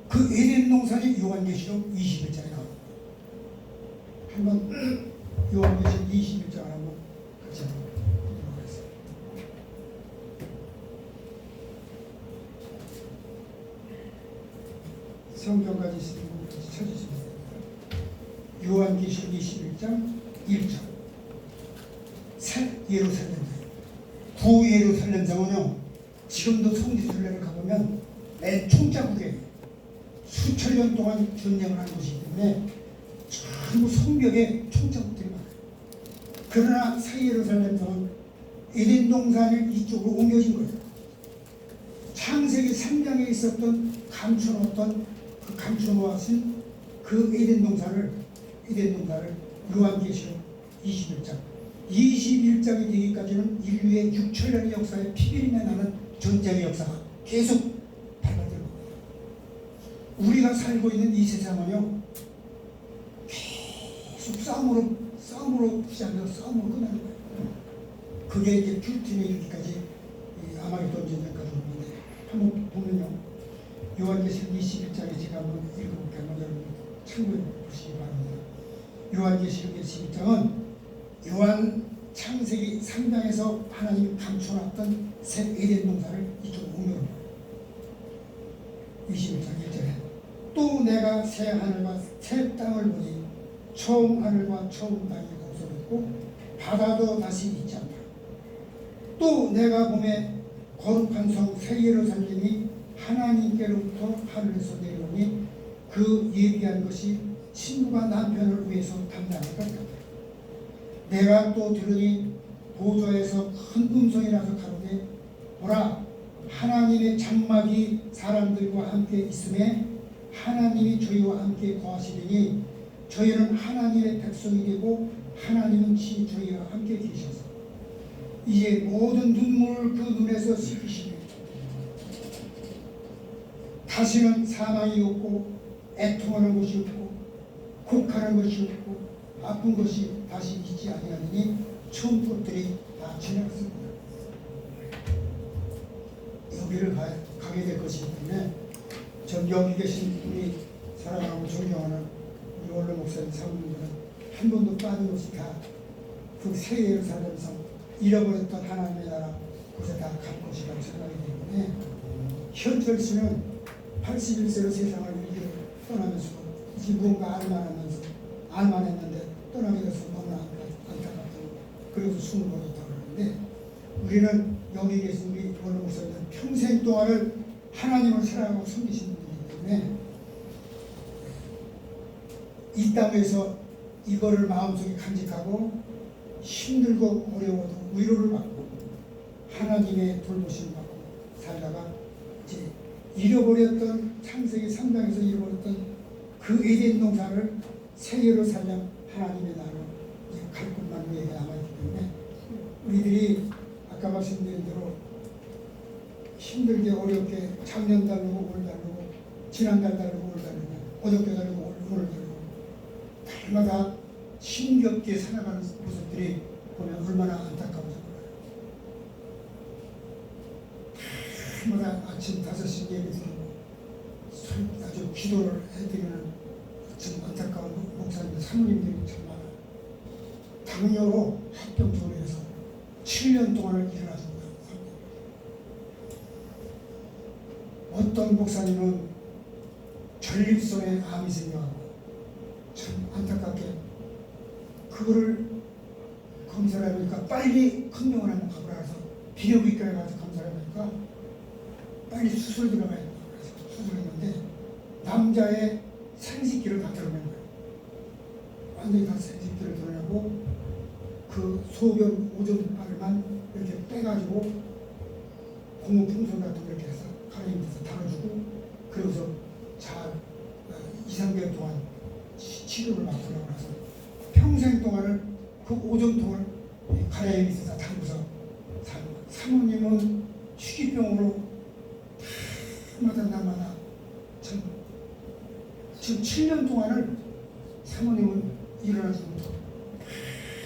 그 에덴 동산이 요한계시록 21장에 나옵니다. 한번 요한계시록 21장을 한번 같이 한번 보도록 하겠습니다. 성경까지 있으면 같이 찾으시면 됩니다. 요한계시록 21장 1절 새 예루살렘 구 예루살렘성은요 지금도 성지순례를 가보면 맨 총자국에 수천 년 동안 전쟁을 한 곳이기 때문에 전부 성벽에 총자국들이 많아요. 그러나 새 예루살렘성은 에덴 동산을 이쪽으로 옮겨진 거예요. 창세기 3장에 있었던 감춰놓았던 그 감춰놓았은 그 에덴 동산을 요한계시록 21장이 되기까지는 인류의 6천년의 역사에 피비린내 나는 전쟁의 역사가 계속 발발되고 우리가 살고 있는 이 세상은요 계속 싸움으로 시작해서 싸움으로 끝나는 거예요. 그게 이제 퓨틴에 이르기까지 아마겟돈 전쟁까지 오는데 한번 보면요 요한계시록 21장에 제가 한번 읽어볼게요. 한번 여러분 참고해 보시기 바랍니다. 요한계시록 21장은 요한 창세기 3장에서 하나님이 감춰놨던 새 에덴 동산을 이쪽으로 옮겨옵니다. 21장 1절에 또 내가 새 하늘과 새 땅을 보니 처음 하늘과 처음 땅이 없어졌고 바다도 다시 있지 않다. 또 내가 보매 거룩한 성 새 예루살렘이 하나님께로부터 하늘에서 내려오니 그 예비한 것이 신부가 남편을 위해서 담당할 것 같다. 내가 또 들으니 보좌에서 큰 음성이 나서 가로되 보라 하나님의 장막이 사람들과 함께 있음에 하나님이 저희와 함께 거하시리니 저희는 하나님의 백성이 되고 하나님은 저희와 함께 계셔서 이제 모든 눈물을 그 눈에서 씻으시니 다시는 사망이 없고 애통하는 것이 없고 곡하는 것이 없고 아픈 것이 다시 있지 아니하니 처음 것들이 다 지나갔습니다. 여기를 가게 될 것이기 때문에 전 여기 계신 우리 사랑하고 존경하는 우리 원로 목사님 사모님들은 한 번도 빠짐없이 다 그 새 예루살렘성 잃어버렸던 하나님의 나라 곳에 다 갈 것이라고 생각이 때문에 현철 씨는 81세로 세상을 이렇게 떠나면서 이제 무언가 알만 했는데 떠나게 돼서 너무나 안타깝다고 그래서 숨을 거뒀다고 그러는데 우리는 여기 계신 우리 원로 목사님은 평생 동안을 하나님을 사랑하고 섬기신 분이기 때문에 이 땅에서 이거를 마음속에 간직하고 힘들고 어려워도 위로를 받고 하나님의 돌보심을 받고 살다가 이제 잃어버렸던 창세기 3장에서 잃어버렸던 그 에덴 동산을 새 예루살렘 하나님의 나라로 갈 것만 위에 남아있기 때문에 우리들이 아까 말씀드린 대로 힘들게 어렵게 작년 다르고 올 다르고 지난달 다르고 올 다르고 어저께 다르고 오늘 다르고 날마다 힘겹게 살아가는 모습들이 보면 얼마나 안타까워서 그래요. 날마다 아침 5시 예배 드리고 아주 기도를 해드리는 참 안타까운 목사님들 사모님들이 참 많아요. 당뇨로 합병증으로 해서 7년 동안을 일어났습니다. 어떤 목사님은 전립선에 암이 생겨가고 참 안타깝게 그거를 검사 감사를 하니까 빨리 큰 병원 한번 가보라 해서 비뇨기과에 가서 감사를 하니까 빨리 수술 들어가야 된다고 그래서 수술했는데 남자의 생식기를 다 드러낸 거예요. 완전히 다 생식기를 드러내고 그 소변 오줌발만 이렇게 빼가지고 고무 풍선 같은 거 이렇게 해서 가리면서 달아주고 그러고서 잘 2, 3개월 동안 치료를 받으라고 해서 평생 동안을 그 오줌통을 가라앉혀서 달고서 사모님은 휴기병으로 마다 날마다 참 지금 7년 동안을 사모님은 일어나지 못하고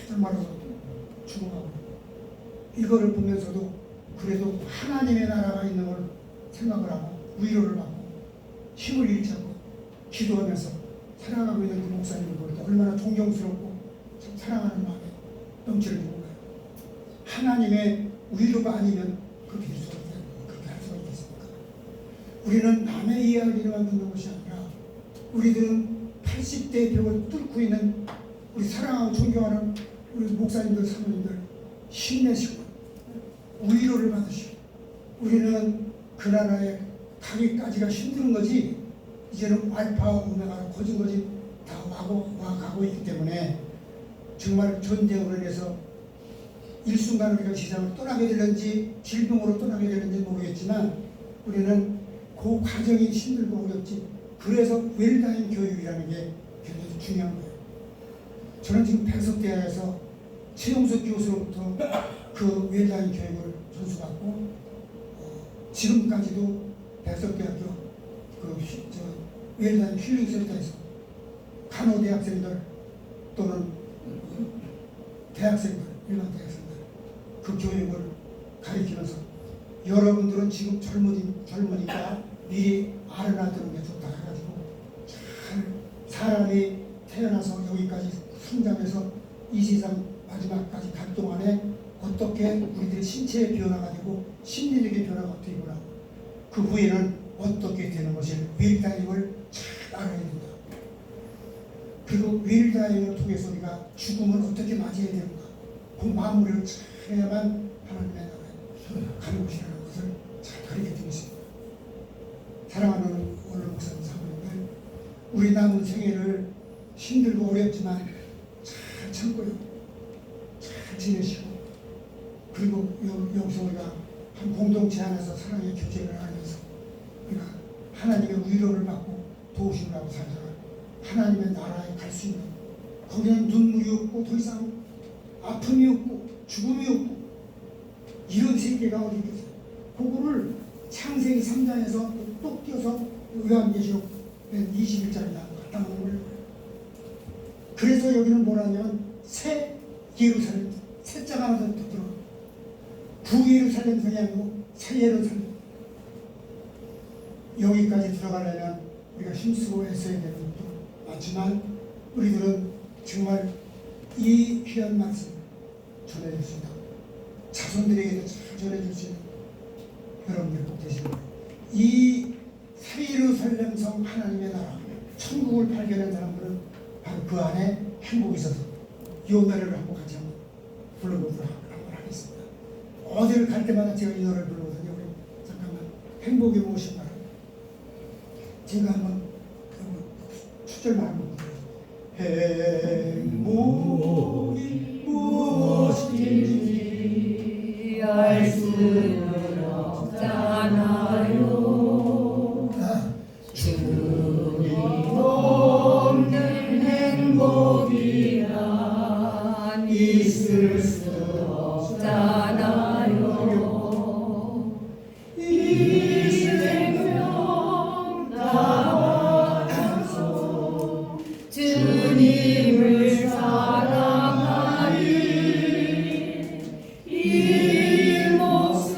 정말로 죽어가고 이거를 보면서도 그래도 하나님의 나라가 있는 걸 생각을 하고 위로를 받고 힘을 잃지 않고 기도하면서 살아가고 있는 그 목사님을 볼 때 얼마나 존경스럽고 참 사랑하는 마음에 넘치는 건가요? 하나님의 위로가 아니면 그렇게 할 수가 있겠습니까? 그렇게 할 수가 있겠습니까? 우리는 남의 이야기로만 듣는 것이 아니라 우리들은 80대의 벽을 뚫고 있는 우리 사랑하고 존경하는 우리 목사님들, 사모님들 힘내시고 위로를 받으시고 우리는 그 나라에 가기까지가 힘든 거지 이제는 알파와 오메가로 거진 거지 다 와가고 있기 때문에 정말 전쟁으로 인해서 일순간 우리가 세상을 떠나게 되는지 질병으로 떠나게 되는지 모르겠지만 우리는 그 과정이 힘들고 어렵지 그래서 웰다인 교육이라는 게 굉장히 중요한 거예요. 저는 지금 백석대학에서 최용석 교수로부터 그 웰다인 교육을 전수받고 지금까지도 백석대학교 그 웰다인 힐링센터에서 간호대학생들 또는 대학생들, 일반 대학생들 그 교육을 가르치면서 여러분들은 지금 젊으니까 미리 알아놔두는 게 좋다 해가지고 잘 사람이 태어나서 여기까지 성장해서 이 세상 마지막까지 갈 동안에 어떻게 우리들의 신체의 변화가 되고 심리적인 변화가 어떻게 되구나 그 후에는 어떻게 되는 것이 윌다잉을 잘 알아야 된다. 그리고 윌다잉을 통해서 우리가 죽음을 어떻게 맞이해야 되는가 그 마무리를 잘 해야만 하나님의 나라에 가는 것이라는 것을 잘 가르쳐주고 있습니다. 사랑하는 오늘 목사님 사모님들 우리 남은 생애를 힘들고 어렵지만 잘 참고요. 잘 지내시고 그리고 여기서 우리가 한 공동체 안에서 사랑의 교제를 하면서 우리가 하나님의 위로를 받고 도우심을 하고 살다가 하나님의 나라에 갈 수 있는 거기는 눈물이 없고 더 이상 아픔이 없고 죽음이 없고 이런 세계가 어디 있겠어요. 그거를 창세기 3장에서 또 띄어서 요한계시록 21장에 갖다 놓은 거예요. 그래서 여기는 뭐라냐면 새 예루살렘 새 자가 하나 더 들어가 부예루살렘성이 아니고 새 예루살렘 여기까지 들어가려면 우리가 힘쓰고 애써야 되는 것도 맞지만 우리들은 정말 이 귀한 말씀을 전해줄 수 있다. 자손들에게도 잘 전해줄 수 있는 여러분들 꼭 되시는 거예요. 이 새 예루살렘성 하나님의 나라 천국을 발견한 사람들은 바로 그 안에 행복이 있어서 이 노래를 한번 같이 한번 불러보도록 한번 하겠습니다. 어디를 갈 때마다 제가 이 노래를 부르거든요. 우리 잠깐만 행복이 무엇인가 제가 한번 추절만 한번 불러요. 행복이 무엇인지 알 수는 없잖아요. 주님 없는 행복이란 있을 수 없잖아요. 이 생명 나와서 주님을 사랑하니 이 목숨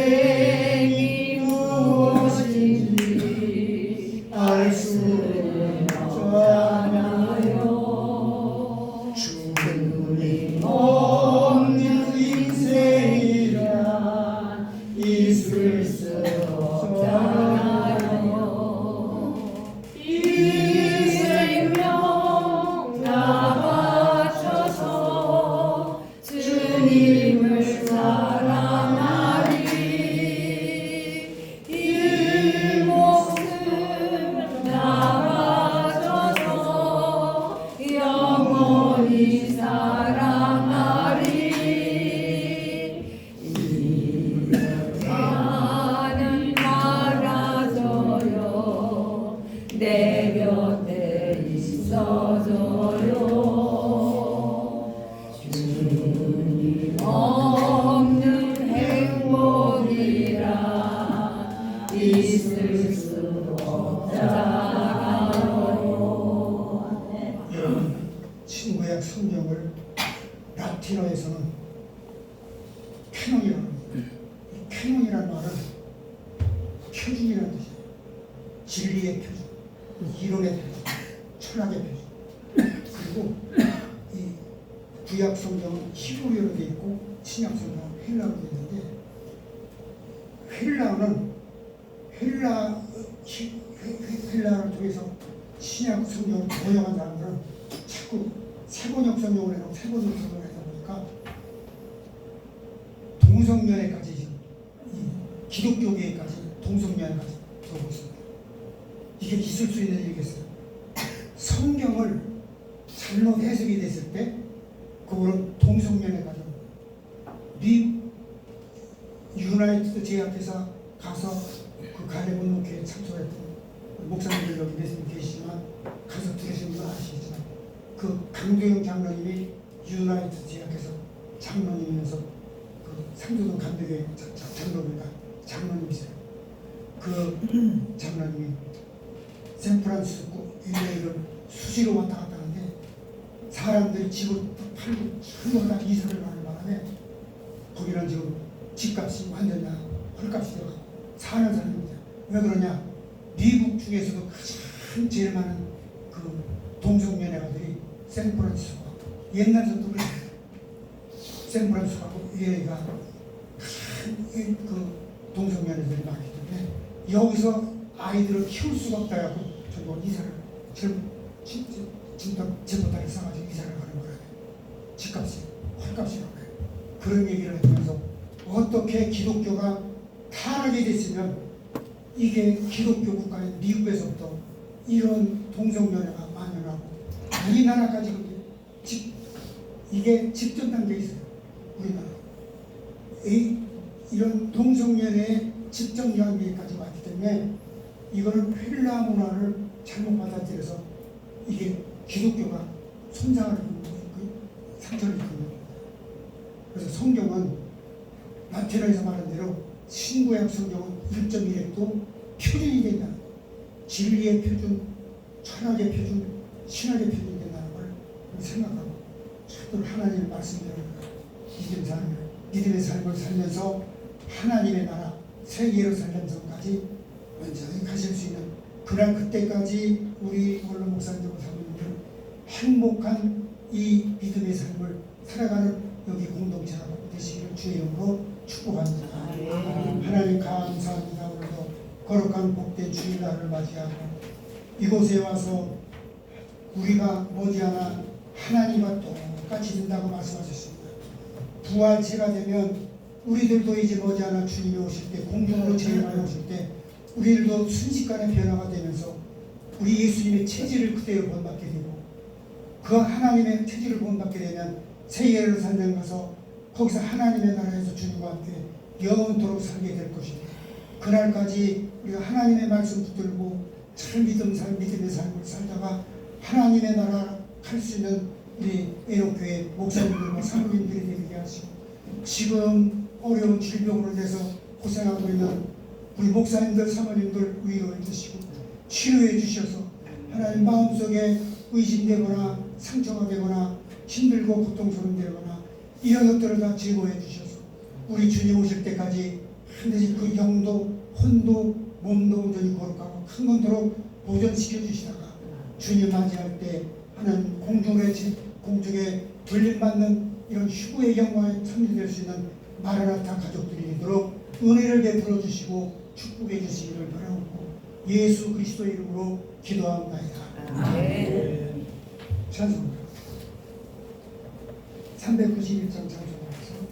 인생이 무엇인지 알 수 없잖아요. 주님 없는 인생이란 있을 수 없잖아요. 이 생명 나 바쳐서 주님을 사랑하리. 이 목숨 나 바쳐서 영원히 사랑하리. 나는 말아줘요. 내 곁에 있어줘요. 주님 없는 행복이라 있을 수 없잖아요. 여러분, 신구약 성경을 라틴어에서는 캐논이라는 거예요. 이 캐논이라는 말은 표준이라는 뜻이에요. 진리의 표준, 이론의 표준, 철학의 표준. 그리고 이 구약 성경은 히브리어로 되어 있고 신약 성경은 헬라어로 되어 있는데, 헬라어를 통해서 신약 성경을 번역한 사람들은 자꾸 세번역 성경을 해놓고 세번역 성경을 하다 보니까 동성연애까지 지금 이 기독교계까지 동성연애까지 들어오고 있습니다. 이게 있을 수 있는 일이겠어요? 성경을 잘못 해석이 됐을 때 그거는 동성연애까지 미 유나이티드 제약회사 가서 그 갈레본 목회에 참석했던 목사님들 여기 몇 분 계시지만 가서 들으시는 분 아시겠지만 그 강도영 장로님이 유나이티드 제약회사 장로님이면서 그 상도동 감독의 장로님이세요. 그 장로님이 샌프란시스코 LA를 수시로 왔다 갔다 하는데 사람들이 집을 팔고 다 이사를 가는 바람에 거기는 지금 집값이 완전히 헐값이 들어가고 사는 사람입니다. 왜 그러냐? 미국 중에서도 가장 제일 많은 그 동성연애가들이 샌프란시스코, 옛날부터 그랬어요. 샌프란시스코하고 LA가 가장 그 동성연애들이 많기 때문에 여기서 아이들을 키울 수가 없다 해서 전부 이사를 집보다를 싸가지고 이사를 가는 거예요. 집값이 헐값이라고 해요. 그런 얘기를 하면서 어떻게 기독교가 타락이 됐으면 이게 기독교 국가인 미국에서부터 이런 동성연애가 만연하고 우리나라까지 이게 직전 단계에 있어요. 우리나라 이런 동성연애의 직전 단계까지 왔기 때문에 이거는 헬라 문화를 잘못 받아들여서 이게 기독교가 손상을 입는 상처를 입는 겁니다. 그래서 성경은 라틴어에서 말한 대로 신구약 성경은 1.1획도 표준이 된다. 진리의 표준, 철학의 표준, 신학의 표준이 된다는 걸 생각하고 저도 하나님의 말씀대로 믿음의 삶을 살면서 하나님의 나라 새 예루살렘 성까지 완전히 가실 수 있는 그날 그때까지 우리 원로 목사님들과 사모님들 행복한 이 믿음의 삶을 살아가는 여기 공동체가 되시기를 주의 이름으로 축복합니다. 하나님 감사합니다. 오늘도 거룩한 복된 주일날을 맞이하고 이곳에 와서 우리가 머지않아 하나님과 똑같이 된다고 말씀하셨습니다. 부활체가 되면 우리들도 이제 머지않아 주님이 오실 때 공중으로 재림하여 오실 때 우리들도 순식간에 변화가 되면서 우리 예수님의 체질을 그대로 본받게 되고 그 하나님의 체질을 본받게 되면 새 예루살렘 가서 거기서 하나님의 나라에서 주님과 함께 영원토록 살게 될 것입니다. 그날까지 우리가 하나님의 말씀 붙들고 참 믿음의 삶을 살다가 하나님의 나라 갈 수 있는 우리 애록교회 목사님들과 사모님들이 되게 하시고 지금 어려운 질병으로 인해서 고생하고 있는 우리 목사님들 사모님들 위로해 주시고 치료해 주셔서 하나님 마음속에 의심되거나 상처가 되거나 힘들고 고통스러운 되거나 이런 것들을 다 제거해 주셔서 우리 주님 오실 때까지 반드시 그 영도 혼도 몸도 온전히 거룩하고 큰 건도로 보존시켜 주시다가 주님 맞이할 때 하는 공중에 돌림받는 이런 휴거의 영광에 참여될 수 있는 마라나타 가족들이 되도록 은혜를 베풀어 주시고 축복해 주시기를 바라옵고 예수 그리스도 이름으로 기도합니다. 아멘. 찬송가 391장 찬송가에서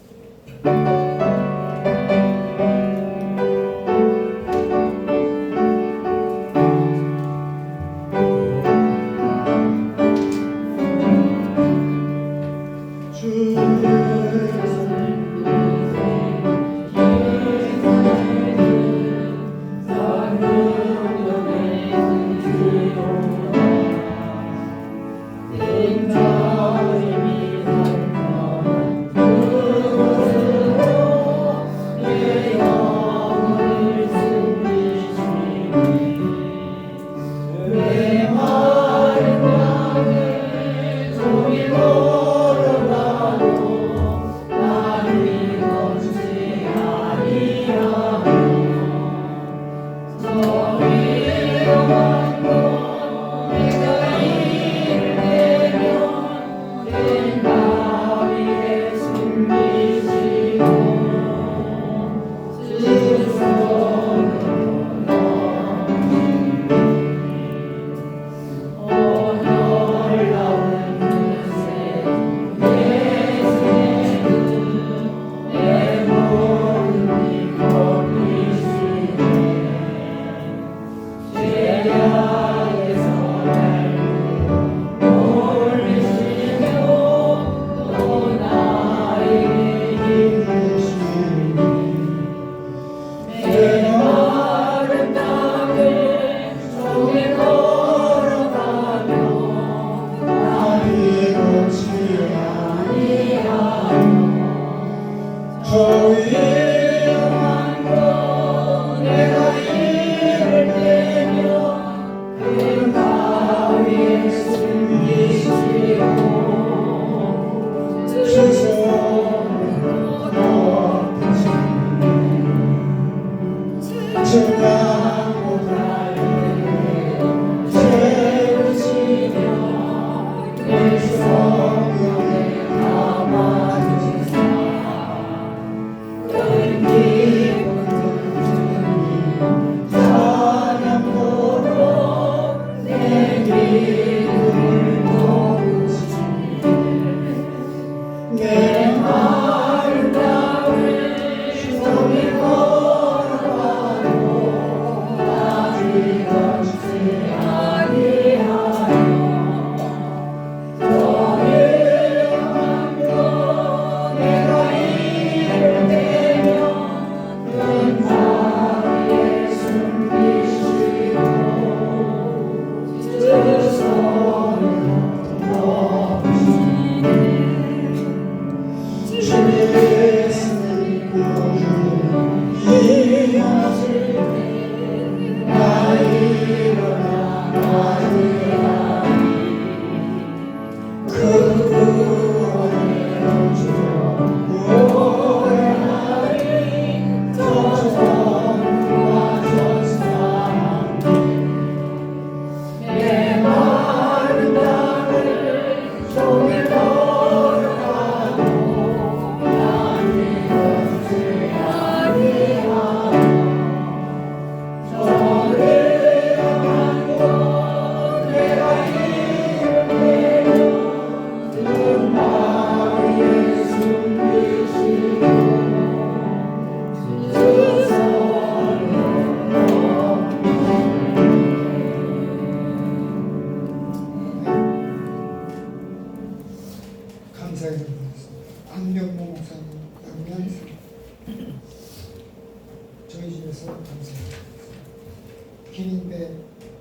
김인배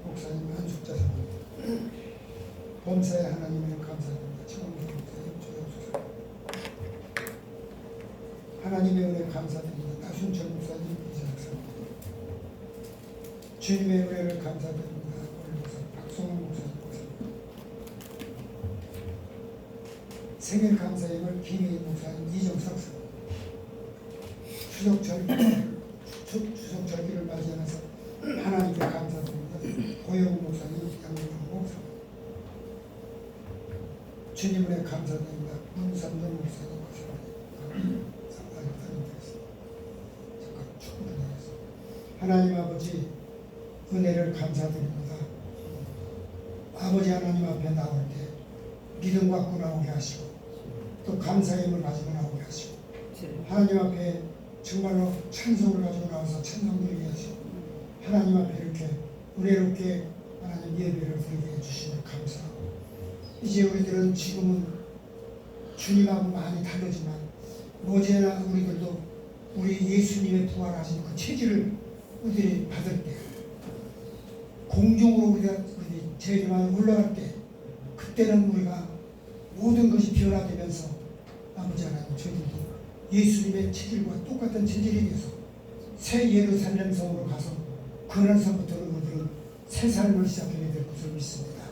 목사님 한숙자 사모님 범사에 하나님을 감사드립니다. 최원기 목사님 조영수 하나님의 은혜 감사드립니다. 나순철 목사님 이재학 사모님 주님의 은혜를 감사드립니다. 오늘 박성훈 목사님 생일 감사임을 김혜인 목사님 이정석 사모님 추석절 추석 절기를 맞이하면서 하나님께 감사드립니다. 고영 목사님, 양명 목사, 주님 은혜 감사드립니다. 문삼동 목사님 감사드립니다. 잠깐 축복을 드리겠습니다. 하나님 아버지 은혜를 감사드립니다. 아버지 하나님 앞에 나올 때 믿음 갖고 나오게 하시고 또 감사의 힘을 가지고 나오게 하시고 하나님 앞에 정말로 찬송을 가지고 나와서 찬송 드리게 하시고 하나님 앞에 이렇게 은혜롭게 하나님 예배를 드리게 해주시면 감사하고 이제 우리들은 지금은 주님하고 많이 다르지만 머지않아 우리들도 우리 예수님의 부활하신 그 체질을 우리들이 받을 때 공중으로 우리가 제일만 올라갈 때 그때는 우리가 모든 것이 변화되면서 아버지 하나님 저희들도 예수님의 체질과 똑같은 체질이 돼서 새 예루살렘 성으로 가서 그날서부터는 우리들은 새 삶을 시작하게 될 것을 믿습니다.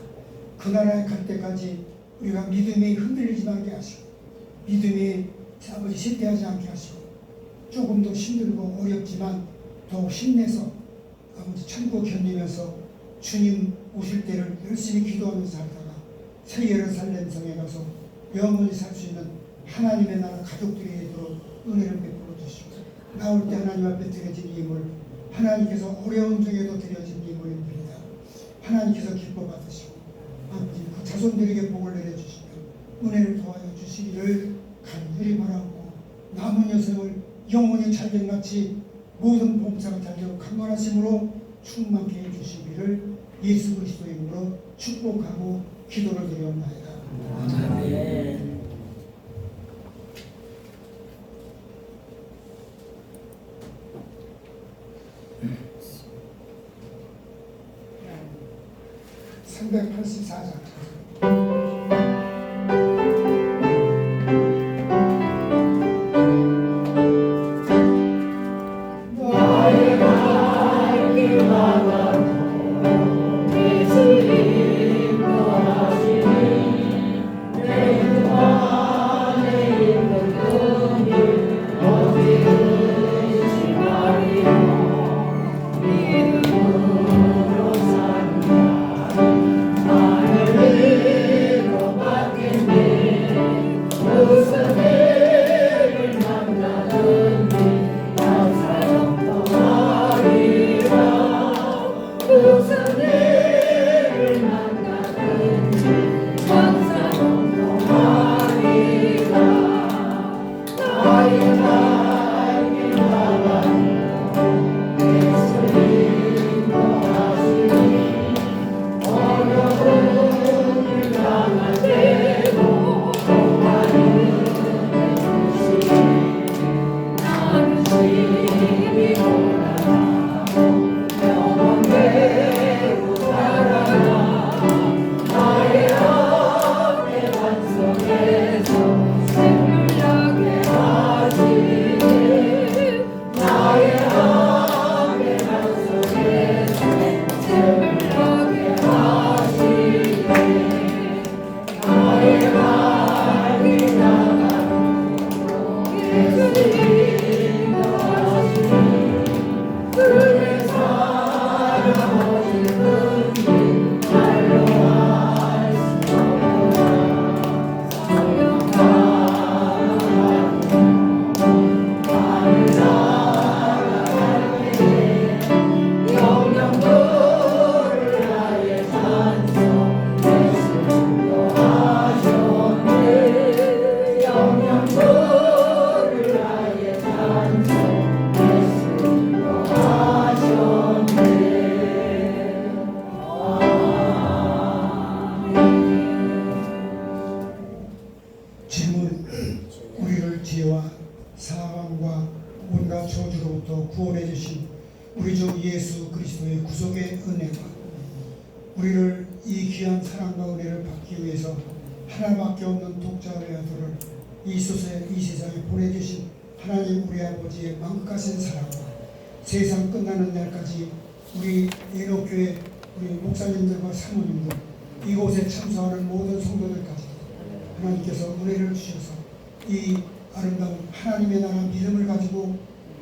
그 나라에 갈 때까지 우리가 믿음이 흔들리지 않게 하시고 믿음이 아버지 실패하지 않게 하시고 조금 더 힘들고 어렵지만 더욱 힘내서 아버지 천국 견디면서 주님 오실 때를 열심히 기도하면서 살다가 새 예루살렘 성에 가서 영원히 살 수 있는 하나님의 나라 가족들이 되도록 은혜를 베풀어 주시고 나올 때 하나님 앞에 드려진 예물 하나님께서 어려운 중에도 드려진 예물입니다. 하나님께서 기뻐 받으시고 아버지 그 자손들에게 복을 내려주시며 은혜를 도와여 주시기를 간절히 바라고 남은 여생을 영원히 잘된같이 모든 봉사가 잘되고 강건하심으로 충만케 해주시기를 예수 그리스도의 이름으로 축복하고 기도를 드리옵나이다. 아멘. 384장 우리를 죄와 사망과 온갖 저주로부터 구원해 주신 우리 주 예수 그리스도의 구속의 은혜가 우리를 이 귀한 사랑과 은혜를 받기 위해서 하나밖에 없는 독자의 아들을 이 세상에 보내주신 하나님 우리 아버지의 만극하신 사랑과 세상 끝나는 날까지 우리 예록교회 우리 목사님들과 사모님들 이곳에 참석하는 모든 성도들까지 하나님께서 은혜를 주셔서 이 아름다운 하나님의 나라 믿음을 가지고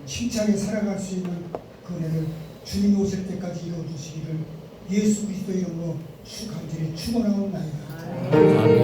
힘차게 살아갈 수 있는 그 은혜를 주님이 오실 때까지 이루어주시기를 예수 그리스도 이름으로 간절히 축원하옵나이다. 아멘.